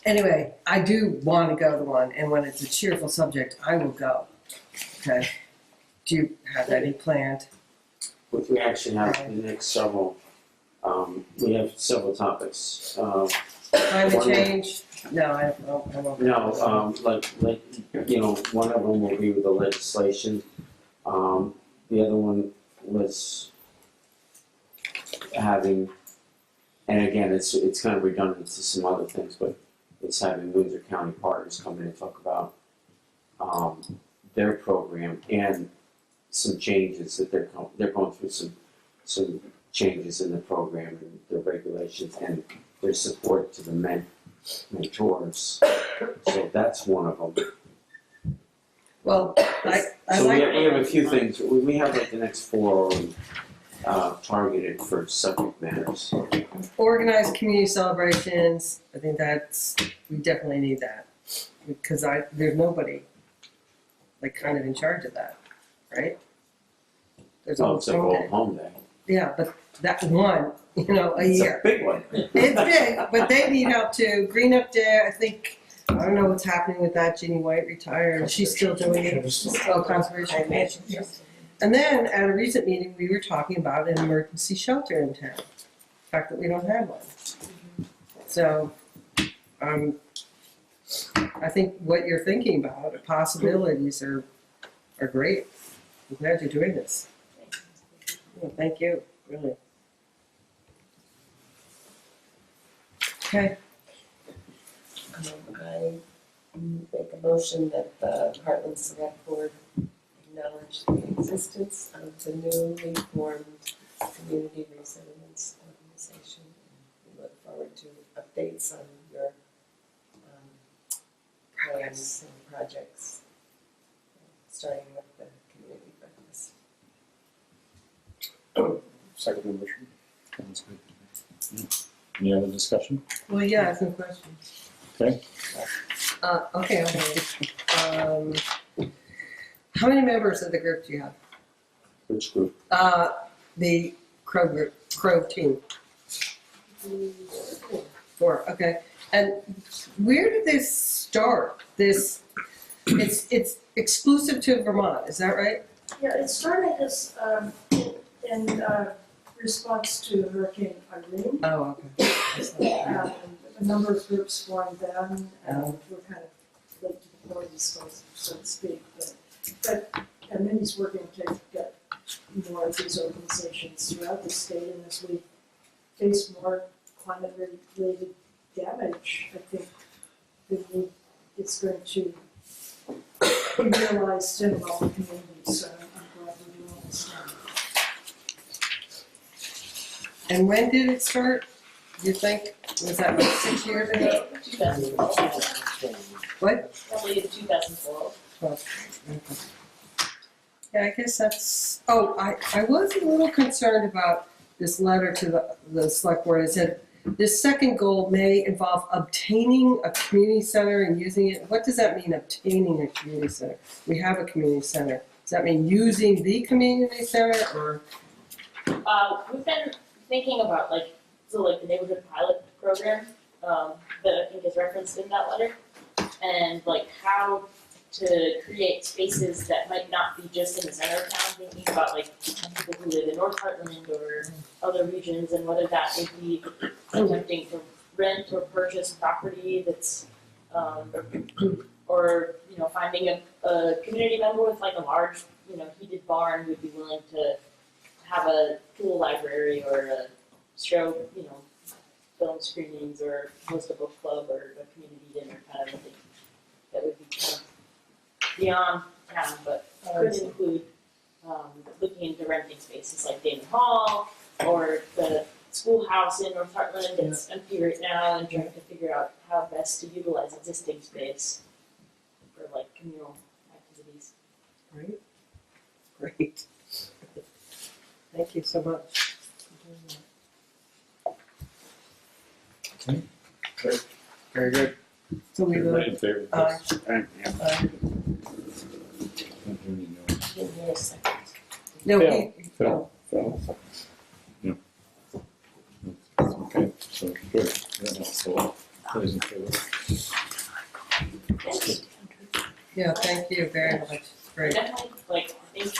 anyway, I do want to go to one, and when it's a cheerful subject, I will go. Okay. Do you have any planned? We actually have the next several, we have several topics. Climate One- change? No, I won't. No, like, one of them will be with the legislation. The other one was having, and again, it's kind of redundant to some other things, but it's having Windsor County partners come in and talk about their program and some changes that they're going through some changes in the program and the regulations and their support to the mentors. So that's one of them. Well, I So like. we have a few things. We have like the next 4 targeted for subject matters. Organized community celebrations, I think we definitely need that. Because there's nobody like kind of in charge of that, right? There's Oh, Old it's a Home Old Day. Home Day. Yeah, but that one, a It's year. a big one. It's big, but they need help too. Green Up Day, I think, I don't know what's happening with that. Ginny White retired. She's still doing it. Oh, Conservation Commission. And then at a recent meeting, we were talking about an emergency shelter in town. The fact that we don't have one. So, I think what you're thinking about, the possibilities are great. I'm glad you're doing this. Yeah, thank you, really. Okay, I make a motion that the Heartland Select Board acknowledge the existence of the newly formed Community Resilience Organization. We look forward to updates on your plans and projects, starting with the community breakfast. Second motion. Sounds good. Any other discussion? well, yeah, I have some questions. Okay. Okay. How many members of the group do you have? Which group? The Crow team? 4, okay. And where did this start? It's exclusive to Vermont, is that right? Yeah, it started as, in response to Hurricane Irene. Oh, okay. A number of groups formed then, and we're kind of late to the party, so to speak. And Mindy's working to get more of these organizations throughout the state, and as we face more climate-related damage, I think the need is going to be realized in all communities, so I'm glad we're doing this now. And when did it start? You think? Was that like 6 years ago? 2012, What? probably 2012. Yeah, I guess that's, I was a little concerned about this letter to the select board. It said, this second goal may involve obtaining a community center and using it. What does that mean, obtaining a community center? We have a community center. Does that mean using the community center, or? We've been thinking about the neighborhood pilot program, that I think is referenced in that letter. And how to create spaces that might not be just in the center of town, thinking about people who live in North Heartland or other regions, and whether that would be attempting to rent or purchase property that's, or, finding a community member with a large, heated barn who'd be willing to have a pool library or a show, film screenings or host a book club or a community dinner kind of a thing. That would be kind of beyond town, but could include looking into renting spaces like Damon Hall or the schoolhouse in North Heartland that's empty right now, and trying to figure out how best to utilize existing space for communal activities. Great. Thank you so much. Okay. Very good. So we will, Everybody in favor of this? Yeah. Give me a second. no, Phil. Phil? So, Okay, so good. Yeah, so, everybody's in favor. yeah, thank you very much. It's great. Definitely, I think,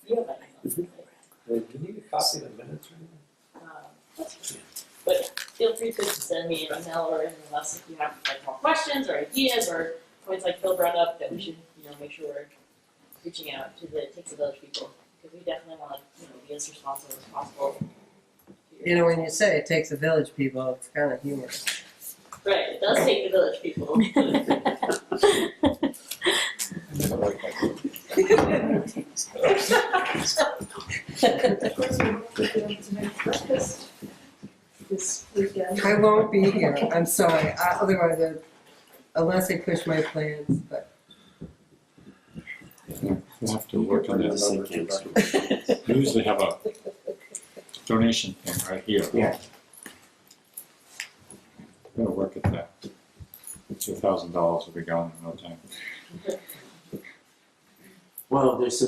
you have my email, right? Do you need a copy of the minutes or anything? But feel free to send me an email or anything else if you have more questions or ideas or points like Phil brought up that we should, make sure we're reaching out to the Takes a Village people, because we definitely want to, be as responsive as possible. When you say it takes a village, people, it's kind of humorous. Right, it does take the village people. Of course, we won't be able to make breakfast this weekend. I won't be here, I'm sorry, otherwise, unless I push my plans, but. We'll have to work on that. We usually have a donation thing right here. Yeah. We're gonna work at that. $2,000 will be gone in no time. Well, there's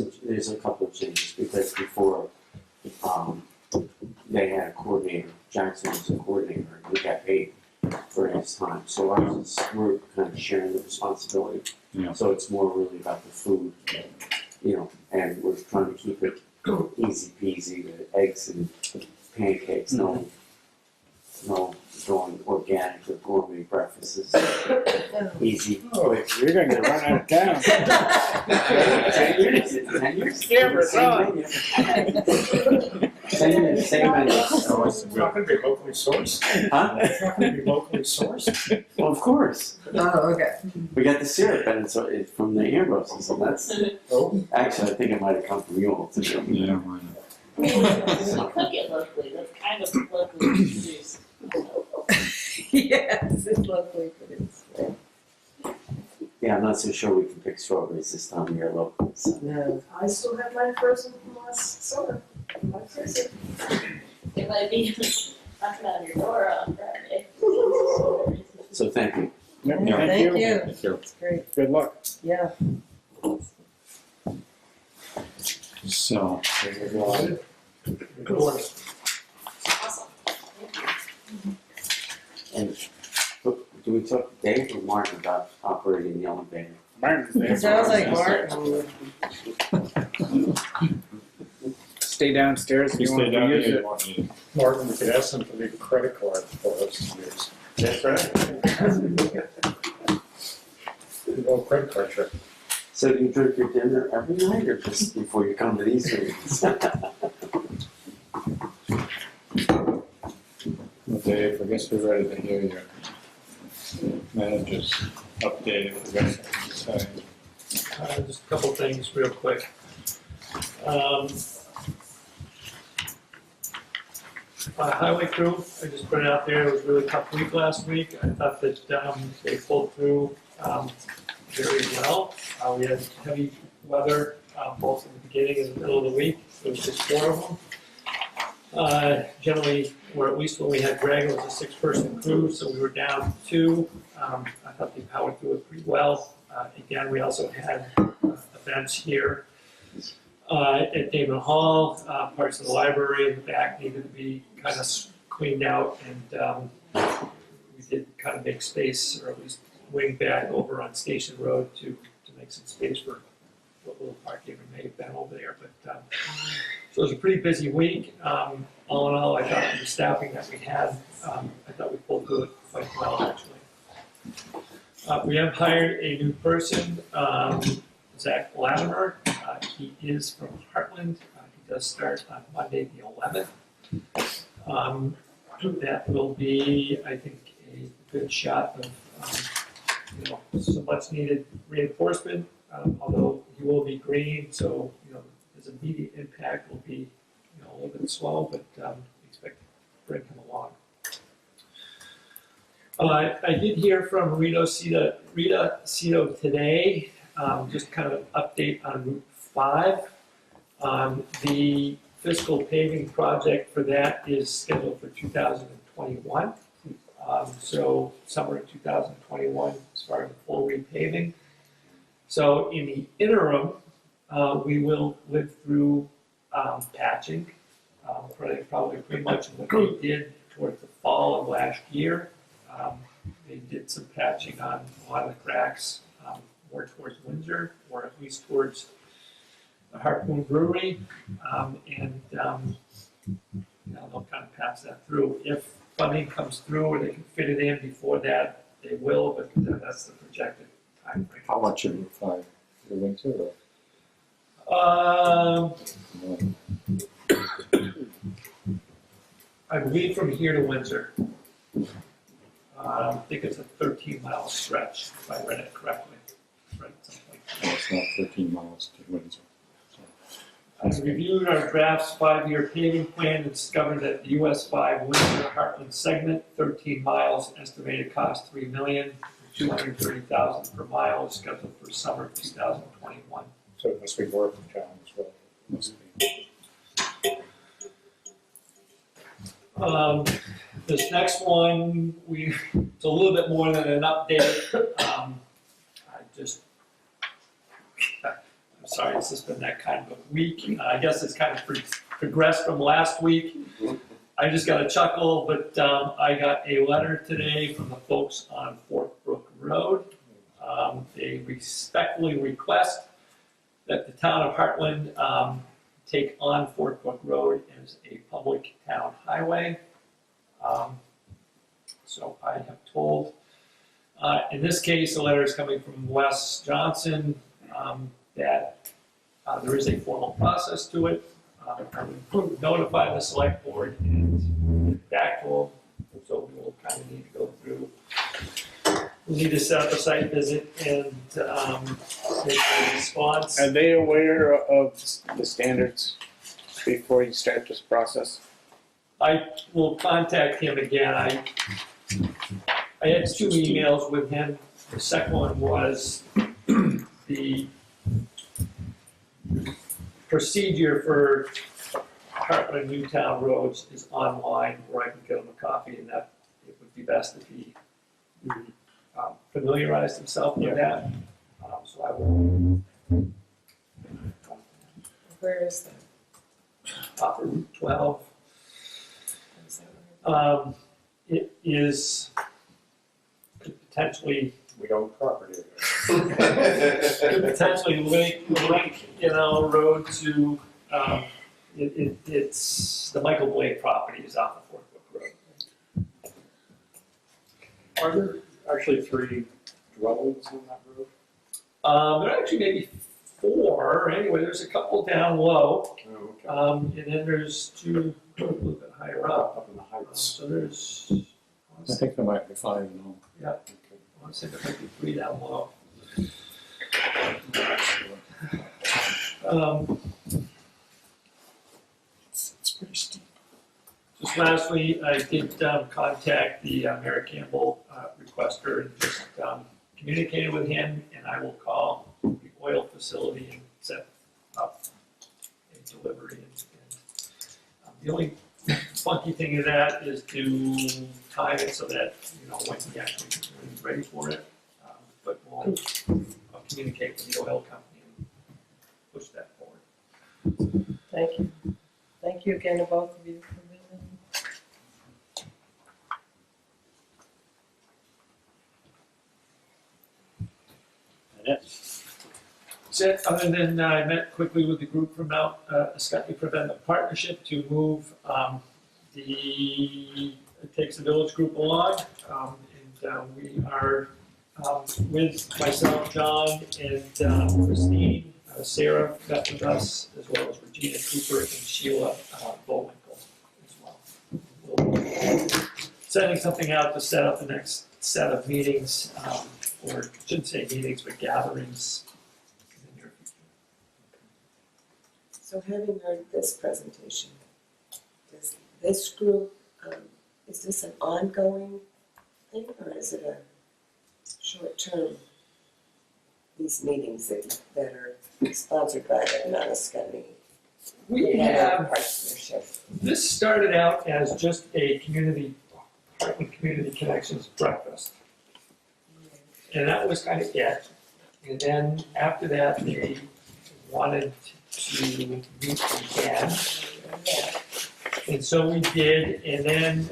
a couple of changes, because before, they had a coordinator, Jackson was a coordinator, and he got paid for his time. So we're kind of sharing the responsibility. Yeah. So it's more really about the food, and we're trying to keep it easy peasy, the eggs and pancakes, no throwing organic or gourmet breakfasts. Easy. Oh, you're gonna run out of town. 10 years, 10 years. Camera's Same on. menu. 10 years, same menu. So it's not gonna be locally sourced? Huh? It's not gonna be locally sourced? Well, of course. Oh, okay. We got the syrup and it's from the Ambroses, and that's, actually, I think it might have come from you all too. Yeah, why not? We cook it locally, that's kind of locally produced. Yes, it's lovely, but it's, Yeah, I'm not so sure we can pick strawberries this time of year local, so. no. I still have mine frozen from last summer. My freezer. It might be knocking on your door on Friday. So thank you. Yep, Yeah, thank thank you. you. Thank you. It's great, Good luck. yeah. So, Awesome. And do we talk to Dave or Martin about operating the elevator? Martin's there. It sounds like Martin. Stay downstairs if you you stay want to down use here, you it. want me Martin, we could ask them to leave a credit card for us to use. That's right. No credit card trick. So do you drink your dinner every night or just before you come to these meetings? Well, Dave, I guess we're ready to hear your manager's update if you guys have to say. Just a couple things real quick. Highway crew, I just put it out there, it was a really tough week last week. I thought that they pulled through very well. We had heavy weather both in the beginning and the middle of the week. There was just 4 of them. Generally, or at least when we had Greg, it was a 6-person crew, so we were down 2. I thought they powered through it pretty well. Again, we also had events here at Damon Hall, parts of the library in the back needed to be kind of cleaned out, and we did kind of make space, or at least wing back over on Station Road to make some space for what little parking we may have been over there. But so it was a pretty busy week. All in all, I thought with the staffing that we had, I thought we pulled through it quite well, actually. We have hired a new person, Zach Latimer. He is from Heartland. He does start on Monday the 11th. That will be, I think, a good shot of some much needed reinforcement. Although he will be green, so his immediate impact will be a little bit slow, but expect to bring him along. I did hear from Rita Cito today, just kind of an update on Route 5. The fiscal paving project for that is scheduled for 2021. So summer of 2021 as far as full repaving. So in the interim, we will live through patching, probably pretty much what they did towards the fall of last year. They did some patching on a lot of the cracks more towards Windsor, or at least towards the Harpoon Brewery, and they'll kind of pass that through. If funding comes through or they can fit it in before that, they will, but that's the projected time frame. How much in Route 5? The winter or? I believe from here to Windsor. I think it's a 13-mile stretch, if I read it correctly. Read it someplace. Oh, it's not 13 miles to Windsor. I reviewed our draft's 5-year paving plan and discovered that the US 5 Windsor Heartland segment, 13 miles, estimated cost $3 million, $230,000 per mile, is scheduled for summer 2021. So it must be worth the John as well. Must be. This next one, it's a little bit more than an update. I'm sorry, it's just been that kind of a week. I guess it's kind of progressed from last week. I just got a chuckle, but I got a letter today from the folks on Fort Brook Road. They respectfully request that the town of Heartland take on Fort Brook Road as a public town highway. So I have told, in this case, a letter is coming from Wes Johnson, that there is a formal process to it. I would notify the select board and get back to them, so we will kind of need to go through. We need to set up a site visit and make a response. Are they aware of the standards before you start this process? I will contact him again. I had 2 emails with him. The second one was the procedure for Hartland Newtown roads is online, where I can get him a copy, and that it would be best if he familiarized himself with that. So I will. Where is that? Off of Route 12. Is that where- It is could potentially We own property. could potentially link, road to, it's, the Michael Blake property is off of Fort Brook Road. Are there actually 3 dwellings on that road? There are actually maybe 4, anyway, there's a couple down low, Oh, and then there's 2 a little bit higher up. Up in the heights. So there's, I think there might be 5 now. yeah, I want to say there might be 3 down low. It's pretty steep. Just lastly, I did contact the Mary Campbell requester and just communicated with him, and I will call the oil facility and set up a delivery. And the only funky thing of that is to time it so that, when he actually is ready for it. But I'll communicate with the oil company and push that forward. Thank you. Thank you again to both of you for visiting. That's it, other than I met quickly with the group from Mount Scottney Preventive Partnership to move It Takes the Village group along. And we are with myself, John, and Christine, Sarah met with us, as well as Regina Cooper and Sheila Bullwinkle as well. We'll be setting something out to set up the next set of meetings, or I shouldn't say meetings, but gatherings in the near future. So having heard this presentation, does this group, is this an ongoing thing, or is it a short-term, these meetings that are sponsored by the Mount We have, partnership? this started out as just a Heartland Community Connections breakfast. And that was kind of it. And then after that, they wanted to meet again. And so we did, and then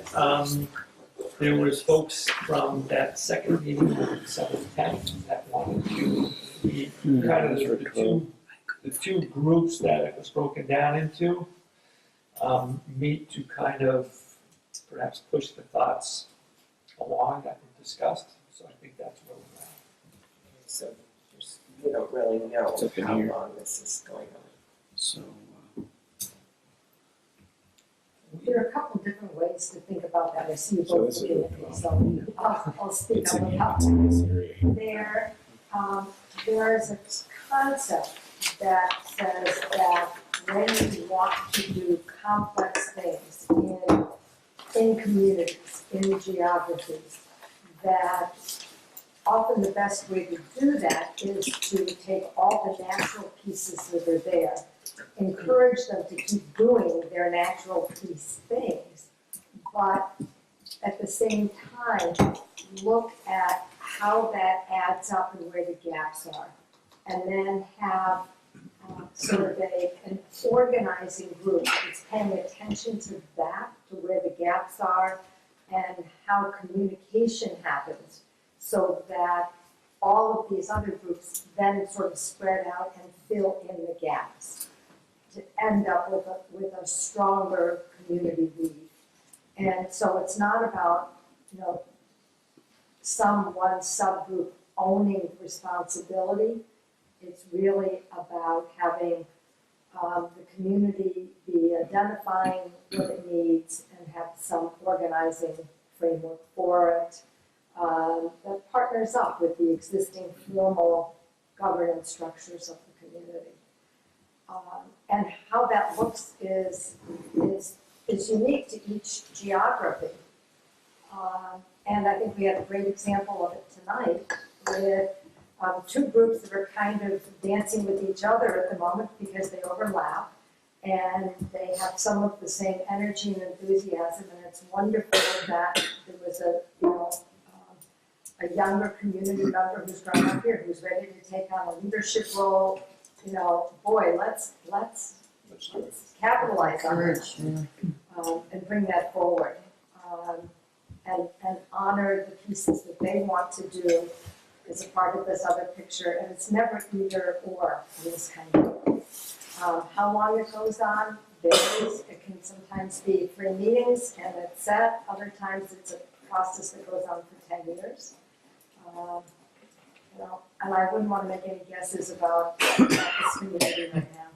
there was folks from that second meeting on 7/10 that wanted to meet, kind of the two groups that it was broken down into, meet to kind of perhaps push the thoughts along that were discussed. So I think that's where we're at. So you don't really know It's up in how here. long this is going on. So, There are a couple different ways to think about that. I see you So both this is looking what at me, so I'll speak it's on in the here, top. it's in this area. There is a concept that says that when you want to do complex things in communities, in geographies, that often the best way to do that is to take all the natural pieces that are there, encourage them to keep doing their natural piece things, but at the same time, look at how that adds up and where the gaps are. And then have sort of an organizing group that's paying attention to that, to where the gaps are, and how communication happens, so that all of these other groups then sort of spread out and fill in the gaps to end up with a stronger community lead. And so it's not about, one subgroup owning responsibility. It's really about having the community be identifying what it needs and have some organizing framework for it that partners up with the existing formal governance structures of the community. And how that looks is unique to each geography. And I think we had a great example of it tonight with two groups that are kind of dancing with each other at the moment because they overlap and they have some of the same energy and enthusiasm, and it's wonderful that there was a younger community member who's grown up here who's ready to take on a leadership role. Boy, let's capitalize on it and bring that forward and honor the pieces that they want to do as a part of this other picture. And it's never either or in this kind of thing. How long it goes on varies. It can sometimes be 3 meetings and it's set. Other times it's a process that goes on for 10 years. And I wouldn't want to make any guesses about this community right now.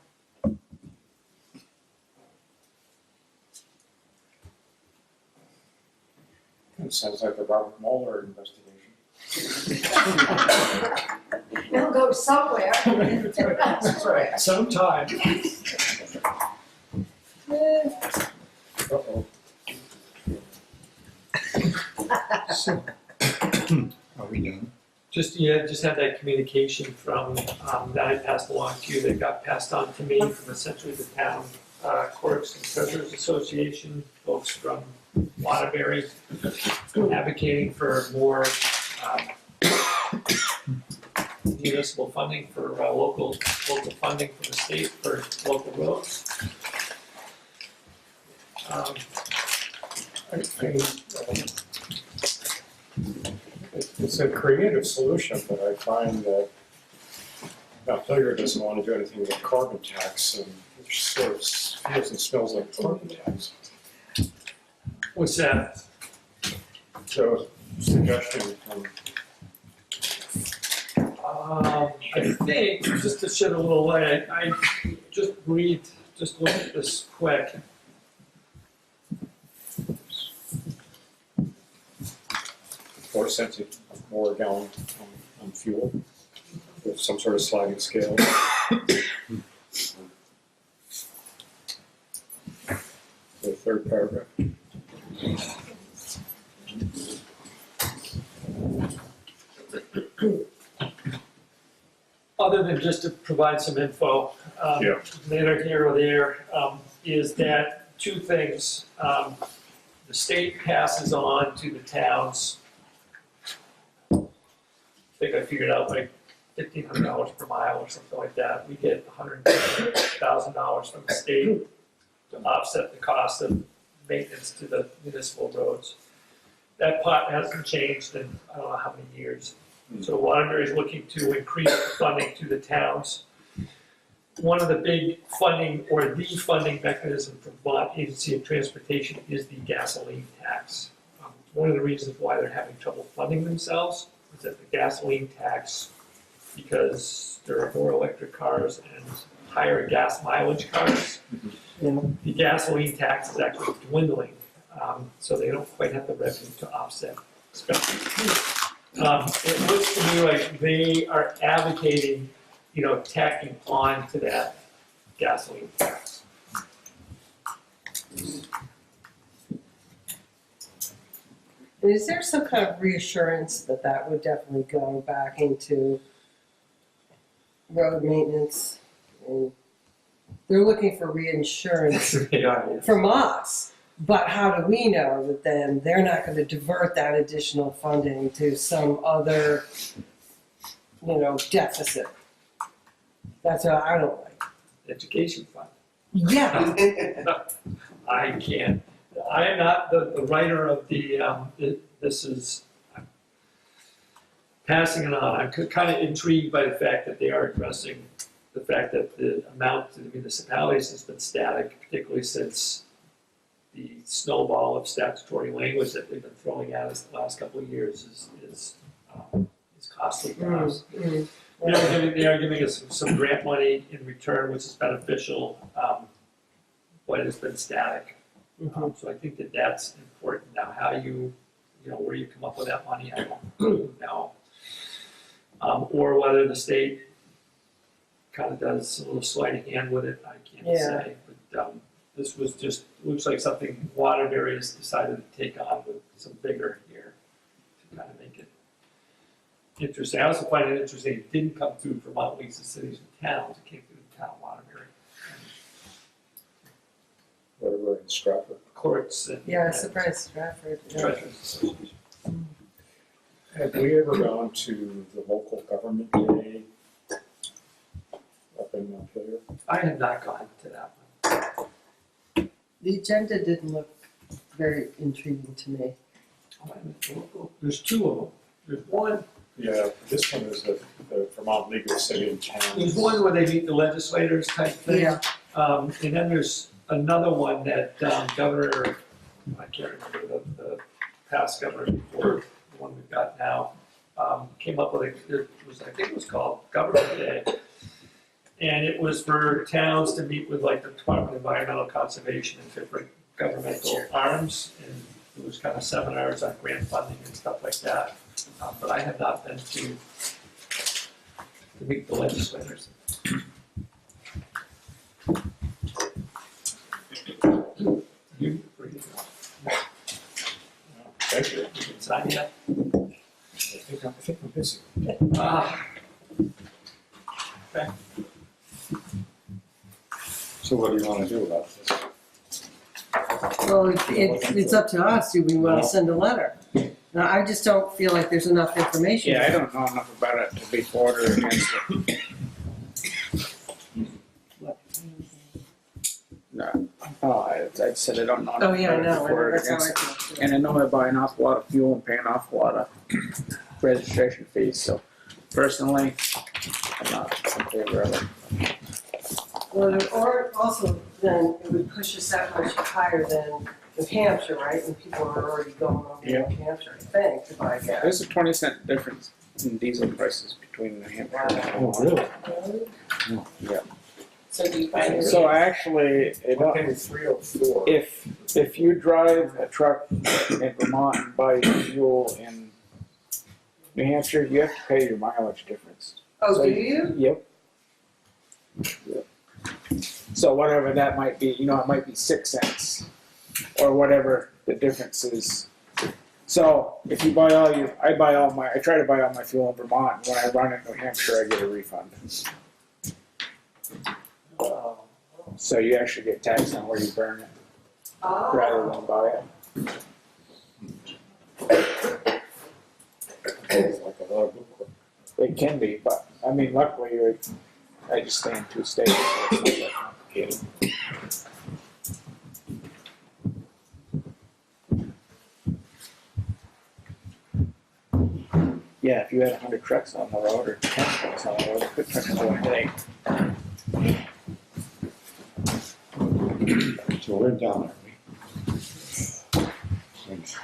It sounds like the Robert Mueller investigation. It'll go somewhere. That's right, sometime. Uh-oh. Are we done? Just had that communication from, that I passed along to you, that got passed on to me from essentially the town clerks and treasurers association, folks from Waterbury, advocating for more municipal funding for local funding from the state for local roads. It's a creative solution, but I find that Hilliard doesn't want to do anything with carbon tax, and it sort of feels and smells like carbon tax. What's that? So, suggestion from I think, just to shed a little light, I just look at this quick. 4 cents more a gallon on fuel with some sort of sliding scale. The third paragraph. Other than just to provide some info, Yeah. neither here or there, is that two things. The state passes on to the towns, I think I figured out like $1,500 per mile or something like that. We get $150,000 from the state to offset the cost of maintenance to the municipal roads. That pot hasn't changed in I don't know how many years. So Waterbury is looking to increase the funding to the towns. One of the big funding, or the funding mechanism for Vermont Agency of Transportation is the gasoline tax. One of the reasons why they're having trouble funding themselves is that the gasoline tax, because there are more electric cars and higher gas mileage cars, the gasoline tax is actually dwindling, so they don't quite have the revenue to offset expenses. It looks to me like they are advocating, tacking on to that gasoline tax. Is there some kind of reassurance that that would definitely go back into road maintenance? And they're looking for reinsurance from us, but how do we know that then they're not going to divert that additional funding to some other, deficit? That's what I don't like. Education fund. Yeah. I can't. I am not the writer of the, this is, I'm passing it on. I'm kind of intrigued by the fact that they are addressing the fact that the amount to the municipalities has been static, particularly since the snowball of statutory language that they've been throwing at us the last couple of years is costly for us. They are giving us some grant money in return, which is beneficial, but it's been static. So I think that that's important. Now, how you know, where you come up with that money, I don't know. Or whether the state kind of does a little sleight of hand with it, I can't Yeah. say. But this was just, looks like something Waterbury has decided to take on with some vigor here to kind of make it interesting. I also find it interesting it didn't come through Vermont Leagues of Cities and Towns, it came through the town of Waterbury. Whatever in Stratford. Courts and. Yeah, I was surprised Stratford. Yeah. Treasurers Association. Have we ever gone to the local government day up in Montpelier? I have not gone to that one. The agenda didn't look very intriguing to me. There's two of them. There's one, Yeah, this one is the Vermont League of City and Towns. there's one where they meet the legislators type thing. Yeah. And then there's another one that Governor, I can't remember the past governor before the one we've got now, came up with it was, I think it was called Government Day. And it was for towns to meet with like the Department of Environmental Conservation and different governmental arms. And it was kind of seminars on grant funding and stuff like that. But I have not been to meet the legislators. You, where you go? Thank you. You can sign yet? I think I'm busy. Ah. Okay. So what do you want to do about this? Well, it's up to us, do we wanna send a letter? Now, I just don't feel like there's enough information. Yeah, I don't know enough about it to be for or against it. No, I said I don't know Oh, enough yeah, I about it know, for or that's how I against it. feel. And I know I buy an awful lot of fuel and pay an awful lot of registration fees, so personally, I'm not in favor of it. Well, or also, then it would push us that much higher than New Hampshire, right? And people are already going over to Yeah. New Hampshire, I think, to buy gas. There's a 20-cent difference in diesel prices between New Hampshire and Oh, Vermont. really? Yeah. So do you find it? So actually, it, Okay, 304. if you drive a truck in Vermont and buy fuel in New Hampshire, you have to pay your mileage difference. Oh, So do you? Yep. So whatever that might be, it might be 6 cents or whatever the difference is. So if you buy I try to buy all my fuel in Vermont, and when I run in New Hampshire, I get a refund. So you actually get taxed on where you burn it rather than buy it. It's like a lot of book. It can be, but I mean, luckily, I just stay in 2 states, so it's not that complicated. Yeah, if you had 100 trucks on the road or 10 trucks on the road, it could turn into a headache. So we're done, aren't we? Thanks.